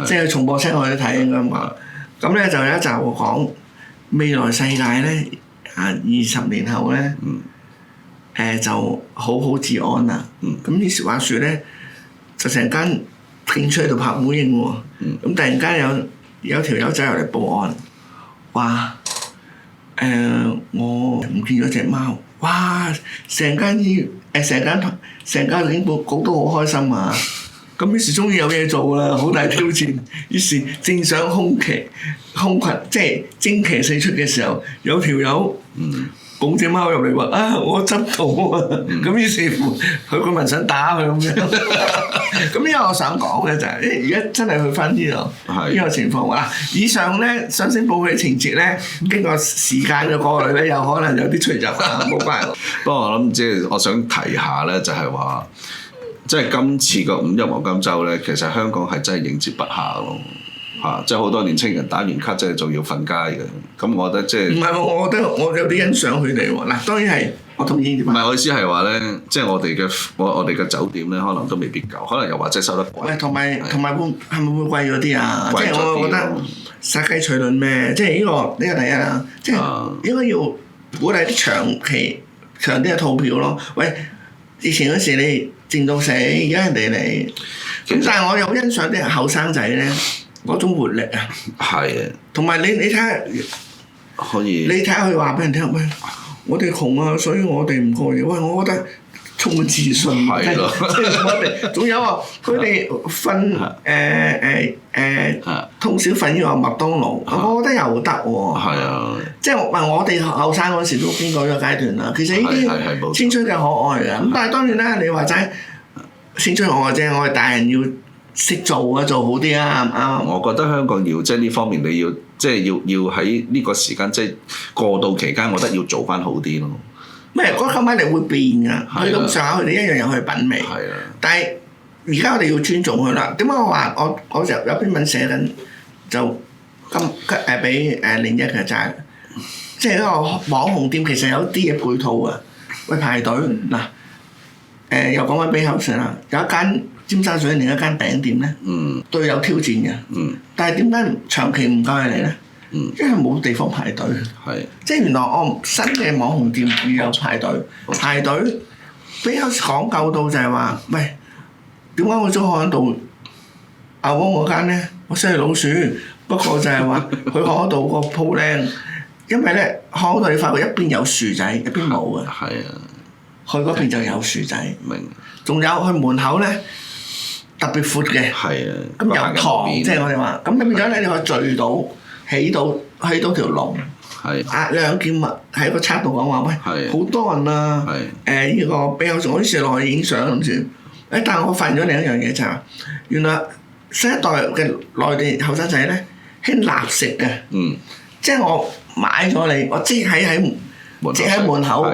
即係重播車我哋都睇應該嘛。咁咧就有一集講未來世界咧20年後咧，就好好治安啦。咁於是話説咧，就成間片出喺度拍烏蠅喎。咁突然間有條友走入嚟報案，話我唔見咗隻貓。哇！成間警報局都好開心啊！咁於是終於有嘢做啦，好大挑戰。於是正想空群即係旌旗四出嘅時候，有條友捧隻貓入嚟話：我執到啊！咁於是乎許冠文想打佢咁樣。咁呢個我想講嘅就係，而家真係去翻呢度呢個情況啦。以上咧雙星報喜情節咧，經過時間嘅過濾咧，有可能有啲出入啊，冇關係。不過我諗即係我想提下咧，就係話，即係今次個五一黃金週咧，其實香港係真係應接不暇咯。即係好多年青人打完卡，即係仲要瞓街嘅。咁我覺得即係唔係，我覺得我有啲欣賞佢哋喎。嗱，當然係我同意。唔係我意思係話咧，即係我哋嘅酒店咧，可能都未必夠，可能又或者收得貴。喂，同埋係咪會貴咗啲啊？即係我覺得殺雞取卵咩？即係呢個第一啦。即係應該要鼓勵啲長啲嘅套票咯。喂，以前嗰時你靜到死，而家人哋嚟。咁但係我又欣賞啲後生仔咧。嗰種活力啊，係啊，同埋你睇下，可以，你睇下佢話俾人聽，喂，我哋窮啊，所以我哋唔過夜。喂，我覺得充滿自信，係咯，即係我哋，仲有啊，佢哋瞓通宵瞓呢個麥當勞，我覺得又得喎。係啊，即係我哋後生嗰時都經過呢個階段啦。其實呢啲青春嘅可愛嘅，咁但係當然啦，你話齋青春可愛啫，我哋大人要識做啊，做好啲啊，啱唔啱？我覺得香港要即係呢方面，你要即係要喺呢個時間即係過渡期間，我覺得要做翻好啲咯。咩？嗰購買力會變㗎，去到上下佢哋一樣有佢品味。係啊。但係而家我哋要尊重佢啦。點解我話我就有篇文寫緊就俾另一嘅就係，即係一個網紅店其實有啲嘢配套啊。喂，排隊嗱，又講翻俾口水啦，有一間尖沙咀另一間餅店咧，都有挑戰嘅。但係點解長期唔夠佢嚟咧？因為冇地方排隊。即係原來我新嘅網紅店要有排隊，排隊比較講究到就係話，喂，點解我中海度牛窩嗰間咧？我識老鼠，不過就係話佢海度個鋪靚，因為咧海度你發覺一邊有樹仔，一邊冇嘅。去嗰邊就有樹仔。明。仲有去門口咧。特別闊嘅，咁有堂，即係我哋話，咁變咗咧，你可以聚到起到條龍，壓兩件物喺個測度講話，喂，好多人啊，呢個比較我啲時落去影相諗住，但係我發現咗另一樣嘢就係，原來新一代嘅內地後生仔咧興立食嘅，即係我買咗你，我即喺門口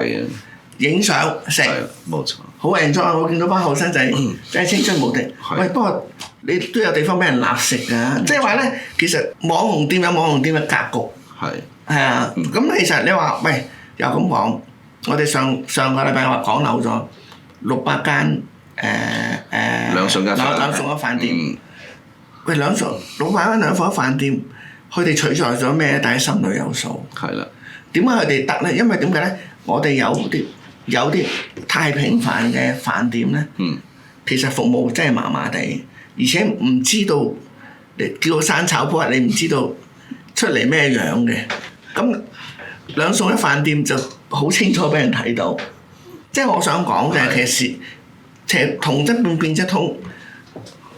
影相食，冇錯。好 enjoy，我見到班後生仔真係青春無敵。喂，不過你都有地方俾人立食㗎，即係話咧，其實網紅店有網紅店嘅格局。係啊，咁其實你話喂，又咁講，我哋上個禮拜我講漏咗600間兩餸一飯店。喂，600間兩餸一飯店，佢哋取材咗咩？大家心裏有數。點解佢哋得咧？因為點解咧？我哋有啲太平凡嘅飯店咧，其實服務真係麻麻地，而且唔知道你叫個生炒鋪，你唔知道出嚟咩樣嘅。咁兩餸一飯店就好清楚俾人睇到。即係我想講就係其實同質變質通，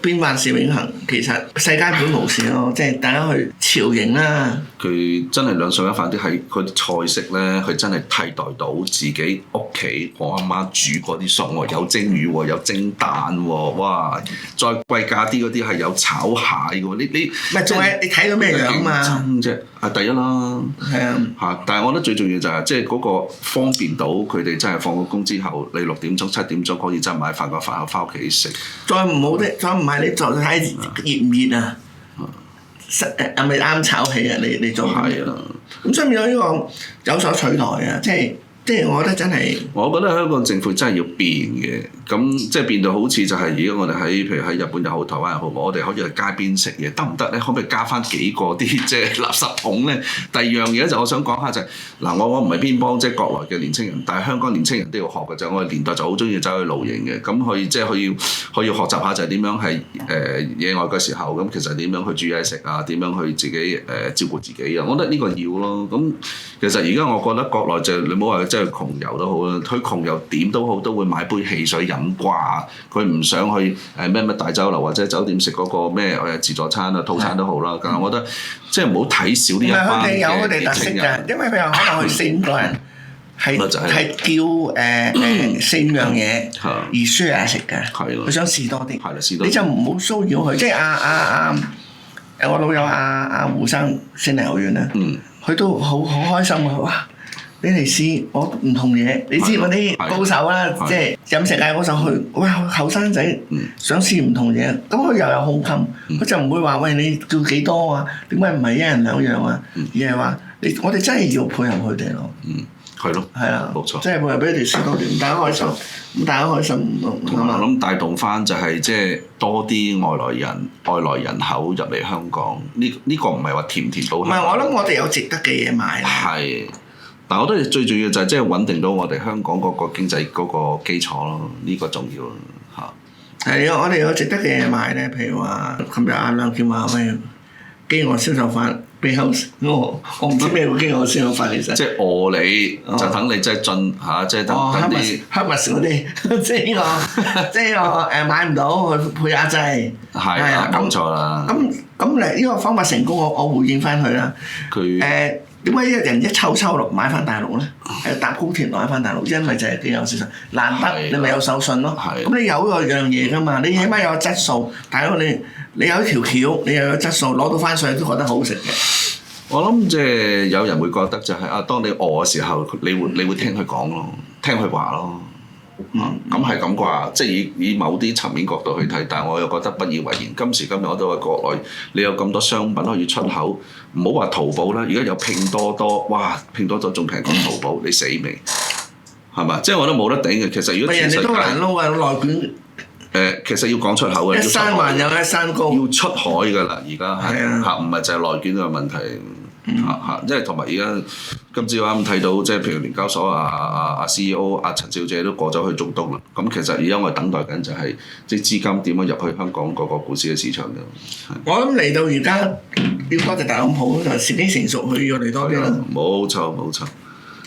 變幻是永恆。其實世間本無事咯，即係大家去朝迎啦。佢真係兩餸一飯啲係佢菜式咧，佢真係替代到自己屋企，我阿媽煮嗰啲餸喎，有蒸魚喎，有蒸蛋喎，哇！再貴價啲嗰啲係有炒蟹嘅喎，你唔係仲係你睇到咩樣嘛？爭啫，係第一啦。係啊。嚇！但係我覺得最重要就係即係嗰個方便到佢哋真係放咗工之後，你6點鐘、7點鐘可以真係買飯個飯盒翻屋企食。再唔好啲，再唔係你再睇熱唔熱啊？係咪啱炒起啊？你做係啊。咁所以變咗呢個有所取代啊！即係我覺得真係，我覺得香港政府真係要變嘅，咁即係變到好似就係而家我哋喺譬如喺日本又好、台灣又好，我哋可以喺街邊食嘢得唔得咧？可唔可以加翻幾個啲即係垃圾桶咧？第二樣嘢就我想講下就係、是、嗱，我唔係偏幫即係國內嘅年青人，但係香港年青人都要學嘅就係我哋年代就好中意走去露營嘅，咁可以即係可以學習下就係點樣係野外嘅時候咁其實點樣去煮嘢食啊？點樣去自己照顧自己啊？我覺得呢個要咯。咁其實而家我覺得國內就你唔好話即係窮遊都好啦，佢窮遊點都好，都會買杯汽水飲啩。佢唔想去咩大酒樓或者酒店食嗰個咩自助餐啊套餐都好啦。但係我覺得即係唔好睇少呢一班嘅年輕人。有佢哋特色㗎，因為譬如可能去4-5個人係叫4-5樣嘢而 share 食㗎。佢想試多啲。你就唔好騷擾佢，即係我老友阿胡生聖靈學院啦，佢都好開心啊！哇！你嚟試我唔同嘢，你知我啲高手啦，即係飲食界高手去，哇！後生仔想試唔同嘢，咁佢又有胸襟，佢就唔會話喂你叫幾多啊？點解唔係1人2樣啊？而係話我哋真係要配合佢哋咯。係咯，係啊，冇錯，即係配合俾佢哋試多啲，大家開心，咁大家開心我諗帶動翻就係即係多啲外來人口入嚟香港，呢個唔係話填到。唔係，我諗我哋有值得嘅嘢買。係。但係我覺得最重要就係即係穩定到我哋香港嗰個經濟嗰個基礎咯，呢個重要咯嚇。係啊，我哋有值得嘅嘢買咧，譬如話，琴日阿梁健話咩飢餓銷售法背後，我唔知咩叫飢餓銷售法其實。即係餓你，就等你即係進嚇，即係等啲黑物嗰啲，即係呢個買唔到去配壓劑。係啊，冇錯啦。咁呢個方法成功，我回應翻佢啦。佢點解一人一抽落買翻大陸咧？搭高鐵買翻大陸，因為就係飢餓銷售難得，你咪有手信咯。咁你有嗰樣嘢㗎嘛？你起碼有質素，大佬你有一條橋，你又有質素，攞到翻上去都覺得好食嘅。我諗即係有人會覺得就係當你餓嘅時候，你會聽佢講咯，聽佢話咯。咁係咁啩，即係以某啲層面角度去睇，但係我又覺得不以為然。今時今日我都話國內，你有咁多商品可以出口，唔好話淘寶啦，而家有拼多多，哇！拼多多仲平過淘寶，你死未？係嘛？即係我都冇得頂嘅。其實如果全世界人哋都難撈啊，內卷。其實要講出口嘅。一山還有一山高。要出海㗎啦，而家係嚇，唔係就係內卷嘅問題。即係同埋而家今朝啱睇到，即係譬如聯交所阿 CEO 阿陳小姐都過咗去中東啦。咁其實而家我哋等待緊就係即係資金點樣入去香港嗰個股市嘅市場嘅。我諗嚟到而家要多謝特朗普，就時機成熟，佢要嚟多啲啦。冇錯。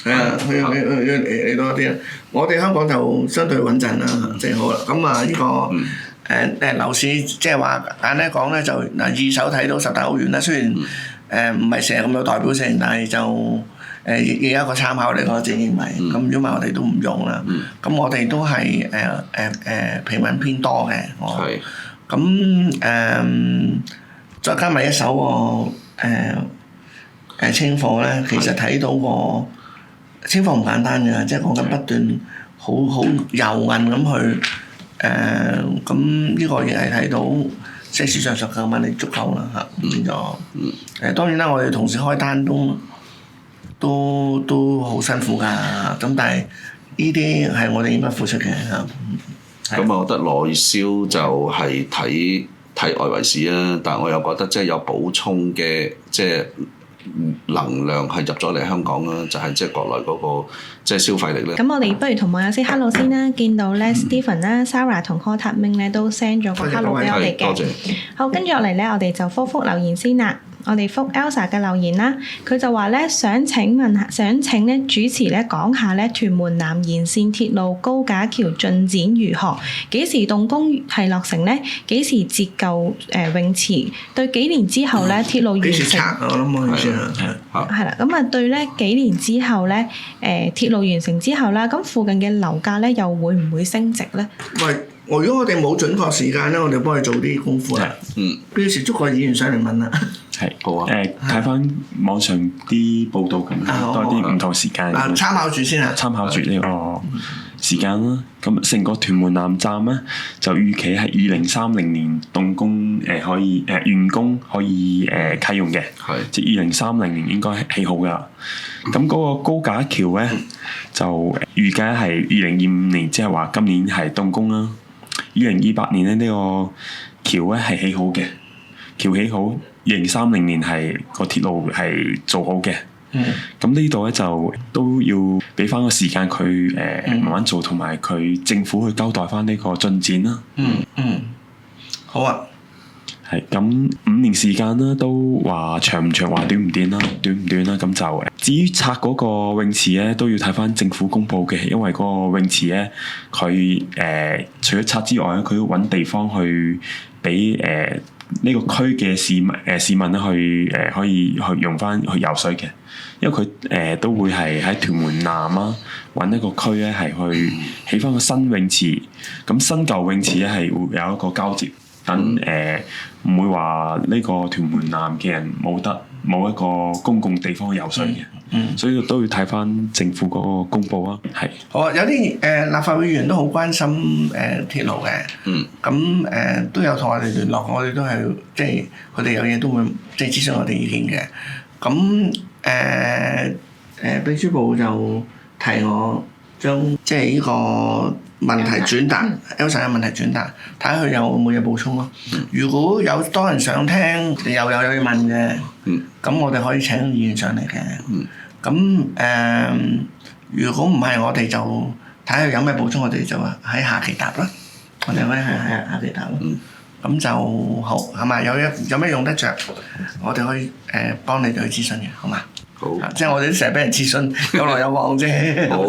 係啊，佢嚟多啲啦。我哋香港就相對穩陣啦，即係好啦。咁啊呢個樓市即係話簡單講咧，就嗱二手睇到10大好遠啦，雖然。唔係成日咁有代表性，但係就亦有一個參考嚟，我自己認為。咁如果唔係我哋都唔用啦。咁我哋都係平穩偏多嘅。咁再加埋一手個清貨咧，其實睇到個清貨唔簡單㗎，即係講緊不斷好遊韌咁去咁呢個亦係睇到。即係市場上嘅問題足夠啦嚇，變咗。當然啦，我哋同事開單都好辛苦㗎，咁但係呢啲係我哋應該付出嘅嚇。咁我覺得內銷就係睇外圍市啦，但係我又覺得即係有補充嘅即係能量係入咗嚟香港啦，就係即係國內嗰個即係消費力咧。咁我哋不如同網友 say hello 先啦。見到咧 Stephen 啦、Sarah 同 Cotard Ming 咧都 send 咗個 hello 俾我哋嘅。好，跟住落嚟咧，我哋就覆留言先啦。我哋覆 Elsa 嘅留言啦。佢就話咧想請咧主持咧講下咧屯門南延線鐵路高架橋進展如何？幾時動工係落成咧？幾時截舊泳池？對幾年之後咧鐵路完幾時成？拆我諗我意思係啦，咁啊對咧幾年之後咧鐵路完成之後啦，咁附近嘅樓價咧又會唔會升值咧？喂，如果我哋冇準確時間咧，我哋幫佢做啲功夫啦。幾時捉個議員上嚟問啦？係好啊。睇翻網上啲報道咁，多啲唔同時間。參考住先啊！參考住呢個時間啦。咁成個屯門南站咧，就預期係2030年動工，可以完工可以啟用嘅。係。即係2030年應該起好㗎啦。咁嗰個高架橋咧，就預計係2025年，即係話今年係動工啦。2028年咧呢個橋咧係起好嘅，橋起好，2030年係個鐵路係做好嘅。咁呢度咧就都要俾翻個時間佢慢慢做，同埋佢政府去交代翻呢個進展啦。好啊。係咁5年時間啦，都話長唔長，話短唔短啦，短唔短啦。咁就至於拆嗰個泳池咧，都要睇翻政府公佈嘅，因為嗰個泳池咧，佢除咗拆之外咧，佢要揾地方去俾呢個區嘅市民咧去可以去用翻去游水嘅，因為佢都會係喺屯門南啊揾一個區咧係去起翻個新泳池，咁新舊泳池咧係會有一個交接。等唔會話呢個屯門南嘅人冇一個公共地方游水嘅，所以都要睇翻政府嗰個公佈啊。係。好啊，有啲立法會議員都好關心鐵路嘅，咁都有同我哋聯絡，我哋都係即係佢哋有嘢都會即係諮詢我哋意見嘅。咁秘書部就提我將即係呢個問題轉達，Elsa 嘅問題轉達，睇下佢有冇嘢補充咯。如果有多人想聽，又有嘢問嘅，咁我哋可以請議員上嚟嘅。咁如果唔係，我哋就睇下有咩補充，我哋就喺下期答啦。我哋可以喺下期答咯。咁就好係嘛？有咩用得着，我哋可以幫你哋去諮詢嘅，好嘛？好。即係我哋都成日俾人諮詢，有來有往啫。好。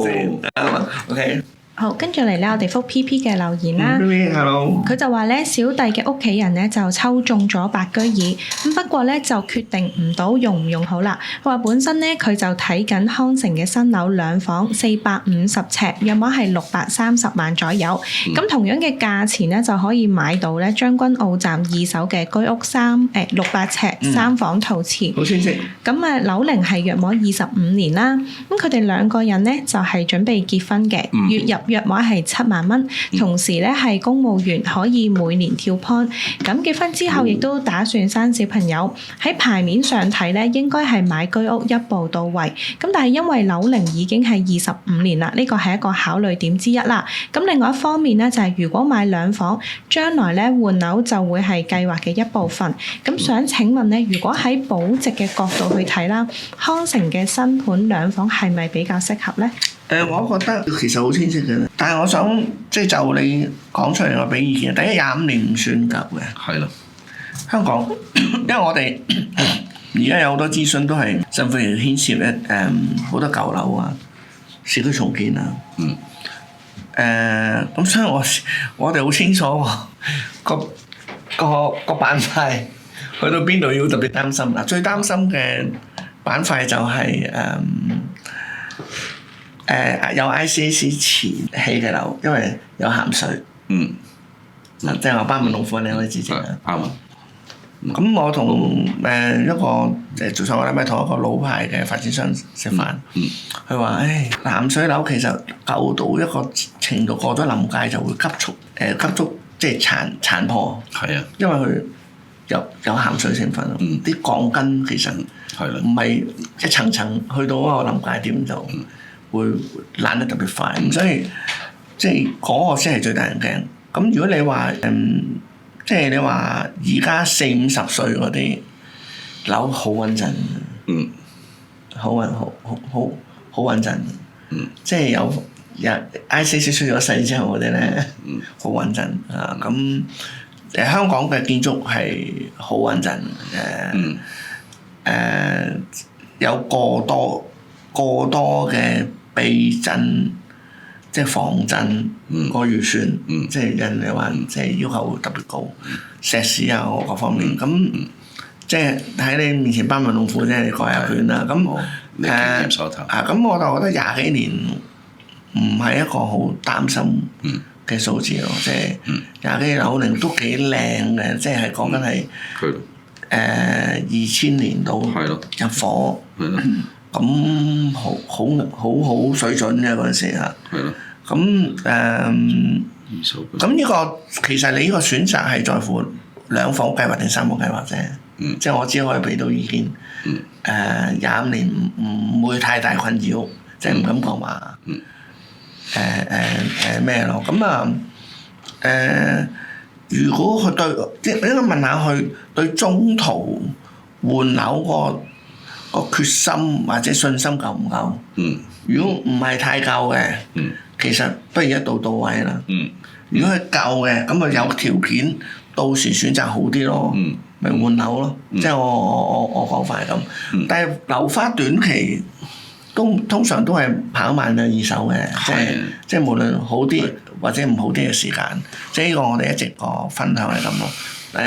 OK。好，跟住嚟咧，我哋覆 PP 嘅留言啦。Hello。佢就話咧，小弟嘅屋企人咧就抽中咗白居二，咁不過咧就決定唔到用唔用好啦。佢話本身咧佢就睇緊康城嘅新樓兩房450尺，約莫係630萬左右。咁同樣嘅價錢咧就可以買到咧將軍澳站二手嘅居屋600尺3房套廁。好清晰。咁樓齡係約莫25年啦。咁佢哋兩個人咧就係準備結婚嘅，月入約莫係7萬蚊，同時咧係公務員，可以每年跳 point。咁結婚之後亦都打算生小朋友。喺牌面上睇咧，應該係買居屋一步到位。咁但係因為樓齡已經係25年啦，呢個係一個考慮點之一啦。咁另外一方面咧，就係如果買兩房，將來咧換樓就會係計劃嘅一部分。咁想請問咧，如果喺保值嘅角度去睇啦，康城嘅新盤兩房係咪比較適合咧？我覺得其實好清晰嘅，但係我想即係就你講出嚟，我俾意見。第一25年唔算夠嘅。係啦。香港，因為我哋而家有好多諮詢都係甚至乎牽涉咧好多舊樓啊、市區重建啊。咁所以我哋好清楚個板塊去到邊度要特別擔心啦。最擔心嘅板塊就係有 ICAC 前起嘅樓，因為有鹹水。即係話班門弄斧，你可以知道。啱啊。咁我同一個做上個禮拜同一個老牌嘅發展商食飯，佢話：鹹水樓其實舊到一個程度，過咗臨界就會急速即係殘破。係啊，因為佢有鹹水成分，啲鋼筋其實唔係一層層去到嗰個臨界點就會爛得特別快，所以即係嗰個先係最大人驚。咁如果你話即係你話而家40-50歲嗰啲樓好穩陣，好穩陣，即係有 ICAC 出咗世之後嗰啲咧，好穩陣啊！咁香港嘅建築係好穩陣，有過多嘅避震，即係防震個預算，即係人哋話即係要求特別高，石屎啊各方面，咁即係喺你面前班門弄斧啫，你改下拳啦。咁你經驗所投咁我就覺得廿幾年唔係一個好擔心嘅數字咯，即係廿幾年樓齡都幾靚嘅，即係講緊係2000年到入伙，咁好水準嘅嗰陣時嚇。咁咁呢個其實你呢個選擇係在乎兩房計劃定三房計劃啫。即係我只可以俾到意見。25年唔會太大困擾，即係唔敢講話咩咯。咁如果佢對，即係應該問下佢對中途換樓個決心或者信心夠唔夠？如果唔係太夠嘅，其實不如一度到位啦。如果佢夠嘅，咁啊有條件到時選擇好啲咯，咪換樓咯。即係我講法係咁。但係樓花短期通常都係跑慢嘅二手嘅，即係無論好啲或者唔好啲嘅時間，即係呢個我哋一直個分享係咁咯。我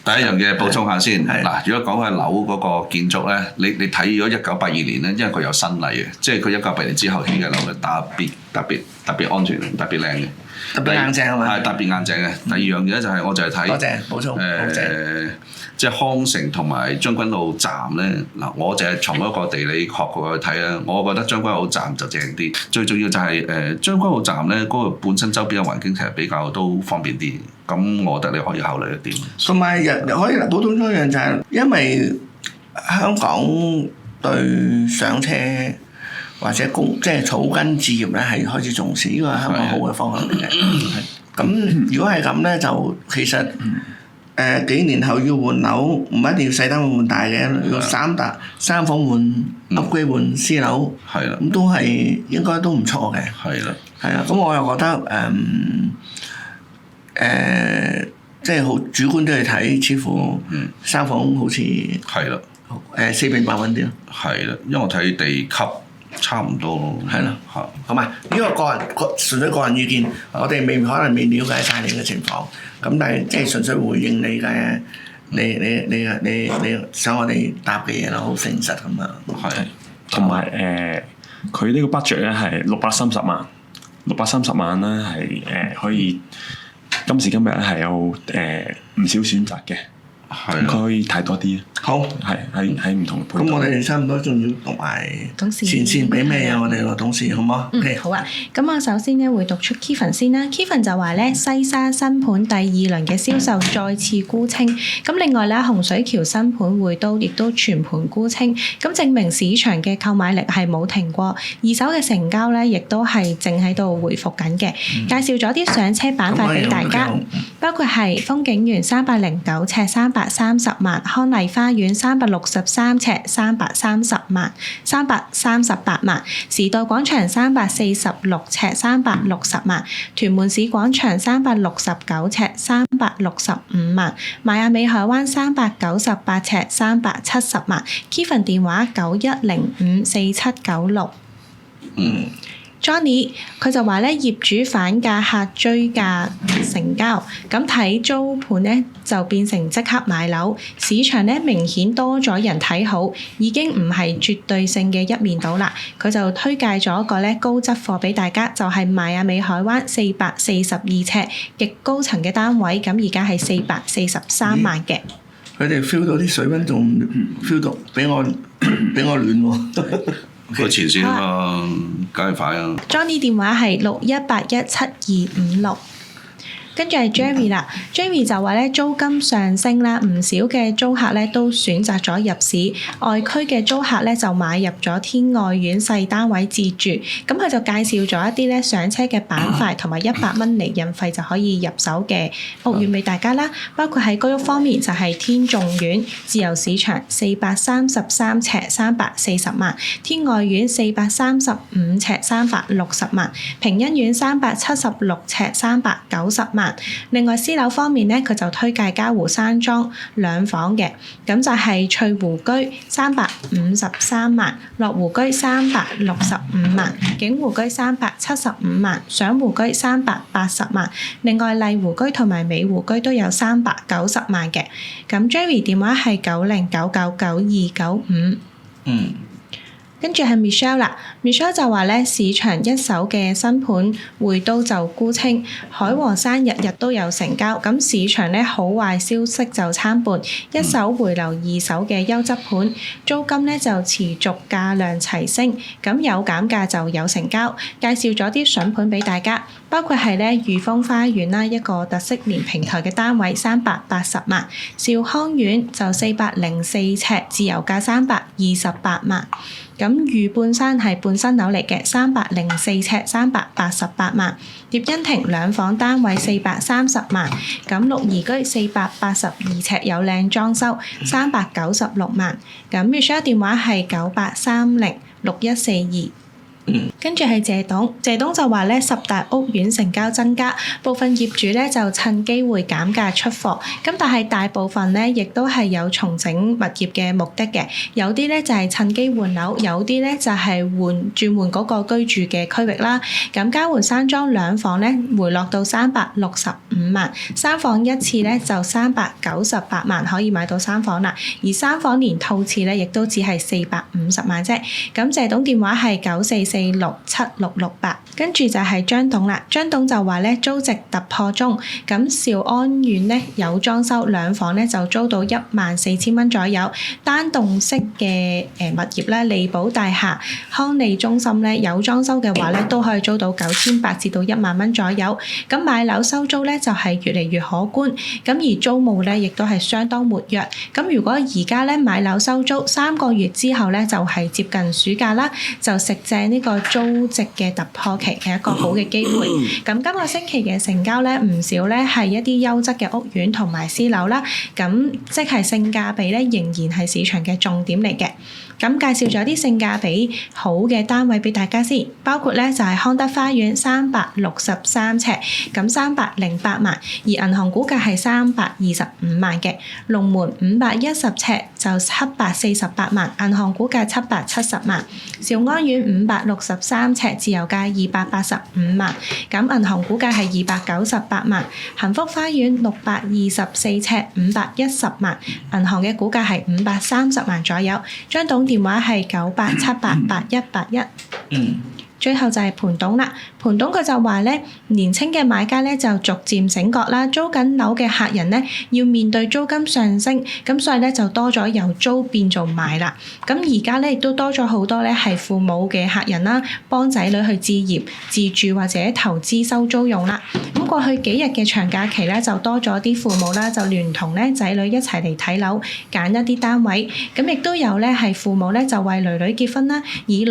第一樣嘢補充下先。嗱，如果講係樓嗰個建築咧，你睇咗1982年咧，因為佢有新例嘅，即係佢1982年之後起嘅樓咧，特別安全、特別靚嘅，特別硬淨係嘛？係特別硬淨嘅。第二樣嘢就係我就係睇多謝補充，即係康城同埋將軍澳站咧。嗱，我就係從一個地理學角去睇啦。我覺得將軍澳站就正啲。最重要就係將軍澳站咧，嗰個本身周邊嘅環境其實比較都方便啲。咁我覺得你可以考慮一點。同埋可以補充多一樣就係，因為香港對上車或者即係草根置業咧係開始重視，呢個係香港好嘅方向嚟嘅。咁如果係咁咧，就其實幾年後要換樓，唔一定要細單位換大嘅，要三房換 upgrade 換私樓，咁都係應該都唔錯嘅。係啊，咁我又覺得即係好主觀啲去睇，似乎三房好似4平8穩啲咯。係啦，因為我睇地級差唔多咯。係咯，好嘛？呢個純粹個人意見，我哋可能未了解晒你嘅情況，咁但係即係純粹回應你嘅，你想我哋答嘅嘢咯，好誠實咁啊。係，同埋佢呢個 budget 咧係630萬，630萬咧係可以。今時今日係有唔少選擇嘅，咁佢可以睇多啲。好，喺唔同嘅配套。咁我哋差唔多仲要讀埋前線俾咩嘢我哋個董事好唔好？好啊。咁我首先咧會讀出 Kevin 先啦。Kevin 就話咧西沙新盤第2輪嘅銷售再次沽清。咁另外咧洪水橋新盤會都亦都全盤沽清。咁證明市場嘅購買力係冇停過，二手嘅成交咧亦都係正喺度回復緊嘅。介紹咗啲上車板塊俾大家，包括係風景園309尺330萬，康麗花園363尺338萬，時代廣場346尺360萬，屯門市廣場369尺365萬，邁阿密海灣398尺370萬。Kevin 電話91054796。Johnny 佢就話咧業主反價客追價成交，咁睇租盤咧就變成即刻買樓，市場咧明顯多咗人睇好，已經唔係絕對性嘅一面倒啦。佢就推介咗一個咧高質貨俾大家，就係邁阿密海灣442尺極高層嘅單位，咁而家係443萬嘅。佢哋 feel 到啲水溫仲 feel 到比我暖喎。個前線啊嘛，梗係快啊 Johnny 電話係61817256。跟住係 Jerry 啦，Jerry 就話咧租金上升啦，唔少嘅租客咧都選擇咗入市，外區嘅租客咧就買入咗天外苑細單位自住。咁佢就介紹咗一啲咧上車嘅板塊同埋100蚊厘印費就可以入手嘅屋苑俾大家啦。包括喺居屋方面就係天頌苑自由市場433尺340萬，天外苑435尺360萬，平欣苑376尺390萬。萬。另外私樓方面咧，佢就推介嘉湖山莊兩房嘅，咁就係翠湖居353萬，樂湖居365萬，景湖居375萬，賞湖居380萬。另外麗湖居同埋美湖居都有390萬嘅。咁 Jerry 電話係90999295。跟住係 Michelle 啦 ，Michelle 就話咧，市場一手嘅新盤匯都就沽清，海和山日日都有成交，咁市場咧好壞消息就參半，一手回流二手嘅優質盤，租金咧就持續價量齊升，咁有減價就有成交，介紹咗啲筍盤俾大家，包括係咧裕豐花園啦，一個特色連平台嘅單位380萬，兆康苑就404尺，自由價328萬。咁御半山係半新樓嚟嘅，304尺388萬，蝶欣亭兩房單位430萬，咁鹿怡居482尺有靚裝修396萬，咁 Michelle 電話係98306142。跟住係謝董就話咧，10大屋苑成交增加，部分業主咧就趁機會減價出貨，咁但係大部分咧亦都係有重整物業嘅目的嘅，有啲咧就係趁機換樓，有啲咧就係轉換嗰個居住嘅區域啦。咁嘉湖山莊兩房咧回落到365萬，三房一次咧就398萬可以買到三房啦，而三房連套廁咧亦都只係450萬啫。咁謝董電話係94467668，跟住就係張董啦。張董就話咧租值突破中，咁兆安苑咧有裝修兩房咧就租到14000蚊左右，單棟式嘅物業咧利寶大廈康利中心咧有裝修嘅話咧都可以租到9800至到1萬蚊左右。咁買樓收租咧就係越嚟越可觀，咁而租務咧亦都係相當活躍。咁如果而家咧買樓收租3個月之後咧就係接近暑假啦，就食正呢個租值嘅突破期係一個好嘅機會。咁今個星期嘅成交咧唔少咧係一啲優質嘅屋苑同埋私樓啦，咁即係性價比咧仍然係市場嘅重點嚟嘅。咁介紹咗啲性價比好嘅單位俾大家先，包括咧就係康德花園363尺，咁308萬，而銀行估價係325萬嘅。龍門510尺就748萬，銀行估價770萬。兆安苑563尺，自由價285萬，咁銀行估價係298萬。幸福花園624尺510萬，銀行嘅估價係530萬左右。張董電話係98788181。最後就係盤董啦，盤董佢就話咧，年輕嘅買家咧就逐漸醒覺啦，租緊樓嘅客人咧要面對租金上升，咁所以咧就多咗由租變做買啦。咁而家咧亦都多咗好多咧係父母嘅客人啦，幫仔女去置業、自住或者投資收租用啦。咁過去幾日嘅長假期咧就多咗啲父母啦，就聯同咧仔女一齊嚟睇樓，揀一啲單位。咁亦都有咧係父母咧就為女女結婚啦，以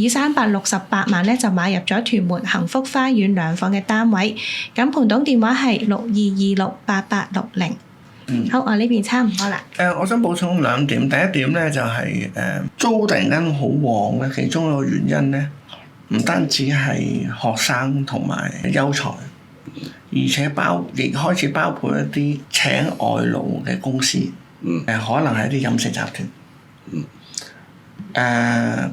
368萬咧就買入咗屯門幸福花園兩房嘅單位。咁盤董電話係62268860。好，我呢邊差唔多啦。我想補充兩點。第一點咧就係租突然間好旺咧，其中一個原因咧，唔單止係學生同埋優才，而且亦開始包括一啲請外勞嘅公司，可能係一啲飲食集團。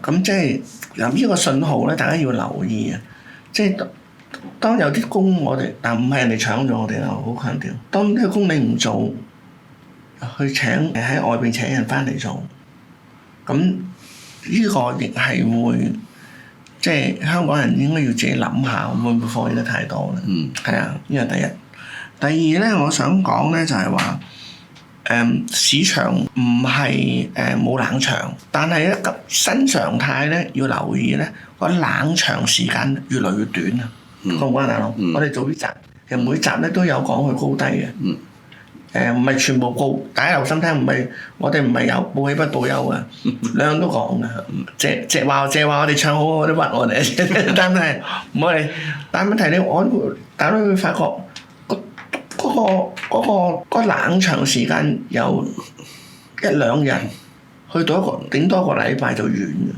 咁即係呢個信號咧，大家要留意啊！即係當有啲工我哋，但唔係人哋搶咗我哋啦，好強調。當呢個工你唔做，去請喺外邊請人翻嚟做，咁呢個亦係會，即係香港人應該要自己諗下，會唔會放棄得太多咧？係啊，呢個第一。第二咧，我想講咧就係話。市場唔係冇冷場，但係咧新常態咧要留意咧，個冷場時間越嚟越短啊！好唔好啊，大佬？我哋做呢集，其實每集咧都有講佢高低嘅。唔係全部高，大家留心聽，我哋唔係有報喜不報憂嘅，兩樣都講嘅。借話我哋唱好，我都屈我哋，但係唔可以。但係問題咧，大家會發覺。嗰個冷場時間由1-2日去到頂多一個禮拜就完嘅。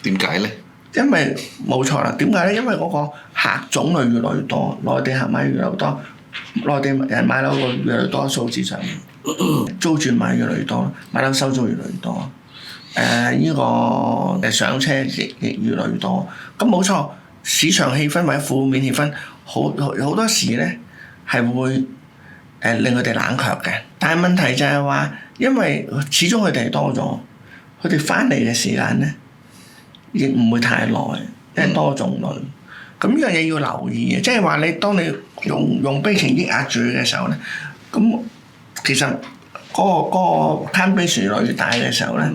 點解咧？因為冇錯啦，點解咧？因為嗰個客種類越來越多，內地客買越來越多，內地人買樓個越嚟越多，數字上面租轉買越嚟越多，買樓收租越嚟越多。呢個上車亦越嚟越多。咁冇錯，市場氣氛或者負面氣氛好多時咧係會令佢哋冷卻嘅。但係問題就係話，因為始終佢哋係多咗，佢哋翻嚟嘅時間咧亦唔會太耐，因為多種類。咁呢樣嘢要留意嘅，即係話你當你用悲情抑壓住嘅時候咧，咁其實嗰個 time base 越來越大嘅時候咧，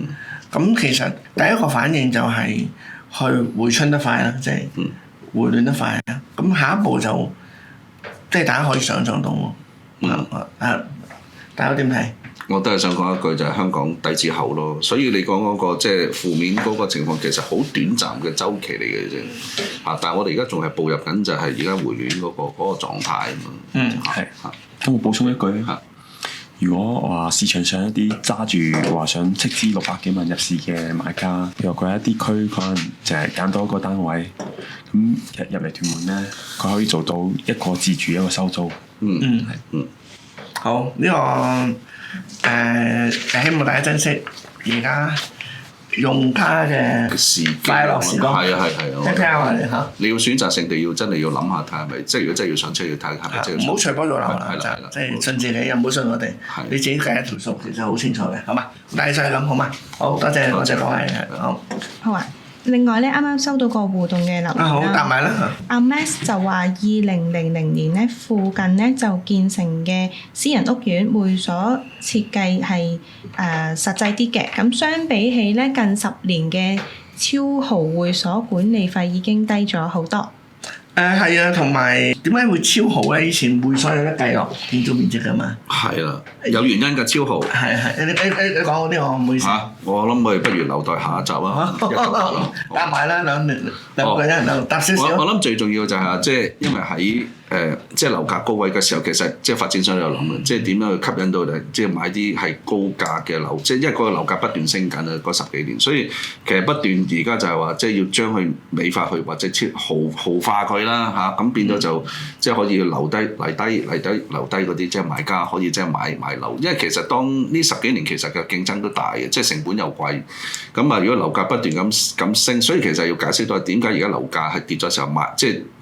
咁其實第一個反應就係去回春得快啦，即係回暖得快啦。咁下一步就即係大家可以想像到喎。大家點睇？我都係想講一句，就係香港底子厚咯，所以你講嗰個即係負面嗰個情況，其實好短暫嘅週期嚟嘅啫。但係我哋而家仲係步入緊就係而家回暖嗰個狀態啊嘛。係。咁我補充一句咧，如果話市場上一啲揸住話想斥資600幾萬入市嘅買家，譬如佢喺一啲區可能就係揀多一個單位，咁其實入嚟屯門咧，佢可以做到一個自住一個收租。好，呢個希望大家珍惜而家用家嘅快樂時光。係啊，聽下我哋嚇。你要選擇性地要真係要諗下睇係咪，即係如果真係要上車要睇係咪真係。唔好隨波逐流啦，即係信自己，又唔好信我哋。你自己計一條數，其實好清楚嘅，好嘛？大致係咁，好嘛？好多謝各位，好。好啊。另外咧，啱啱收到個互動嘅留言啦。好，答埋啦。阿 Max 就話2000年咧附近咧就建成嘅私人屋苑會所設計係實際啲嘅，咁相比起咧近10年嘅超豪會所管理費已經低咗好多。係啊，同埋點解會超豪咧？以前會所有得計落建築面積㗎嘛。係啦，有原因㗎超豪。係，你講嗰啲我唔好意思。我諗我哋不如留待下一集啊。答埋啦，兩個人答少少。我諗最重要就係即係因為喺即係樓價高位嘅時候，其實即係發展商都有諗嘅，即係點樣去吸引到你，即係買啲係高價嘅樓，即係因為嗰個樓價不斷升緊啊，嗰10幾年，所以其實不斷而家就係話，即係要將佢美化佢或者豪化佢啦嚇，咁變咗就即係可以留低嗰啲即係買家可以即係買樓，因為其實當呢10幾年其實嘅競爭都大嘅，即係成本又貴，咁啊如果樓價不斷咁升，所以其實要解釋到點解而家樓價係跌咗時候買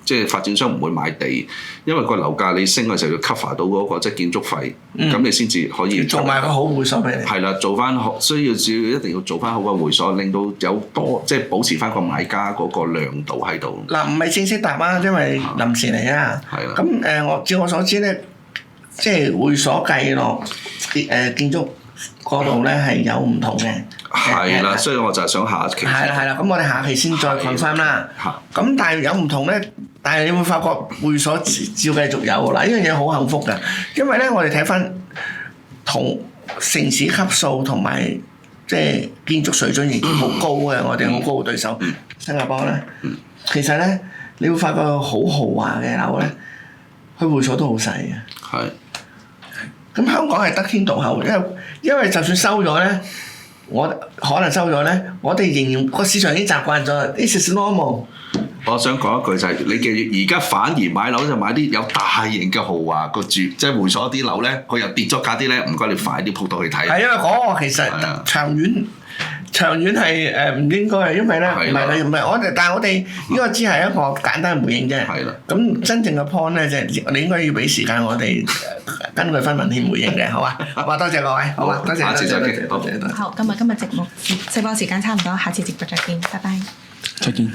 即係發展商唔會買地，因為個樓價你升嘅時候要 cover 到嗰個即係建築費，咁你先至可以做埋個好會所俾你。係啦，做翻好需要一定要做翻好個會所，令到有多即係保持翻個買家嗰個亮度喺度。嗱，唔係正式答啊，因為臨時嚟啊。係啦。咁照我所知咧，即係會所計落建築嗰度咧係有唔同嘅。係啦，所以我就係想下一期。係啦，咁我哋下期先再 confirm 啦。咁但係有唔同咧，但係你會發覺會所照繼續有嗱，呢樣嘢好幸福㗎，因為咧我哋睇翻同城市級數同埋即係建築水準已經好高嘅，我哋好高嘅對手新加坡咧，其實咧你會發覺好豪華嘅樓咧，佢會所都好細嘅。係。咁香港係得天獨厚，因為就算收咗咧。我可能收咗咧，我哋仍然個市場已經習慣咗。This is normal。我想講一句就係，你記住，而家反而買樓就買啲有大型嘅豪華個住，即係會所啲樓咧，佢又跌咗價啲咧，唔該你快啲撲到去睇。係因為嗰個其實長遠係唔應該，因為咧唔係我哋，但係我哋呢個只係一個簡單嘅回應啫。係啦。咁真正嘅 point 咧，就係你應該要俾時間我哋根據分文獻回應嘅，好嘛？好啊，多謝各位，好啊，多謝，下次再見，多謝。好，今日直播時間差唔多，下次直播再見，拜拜。再見。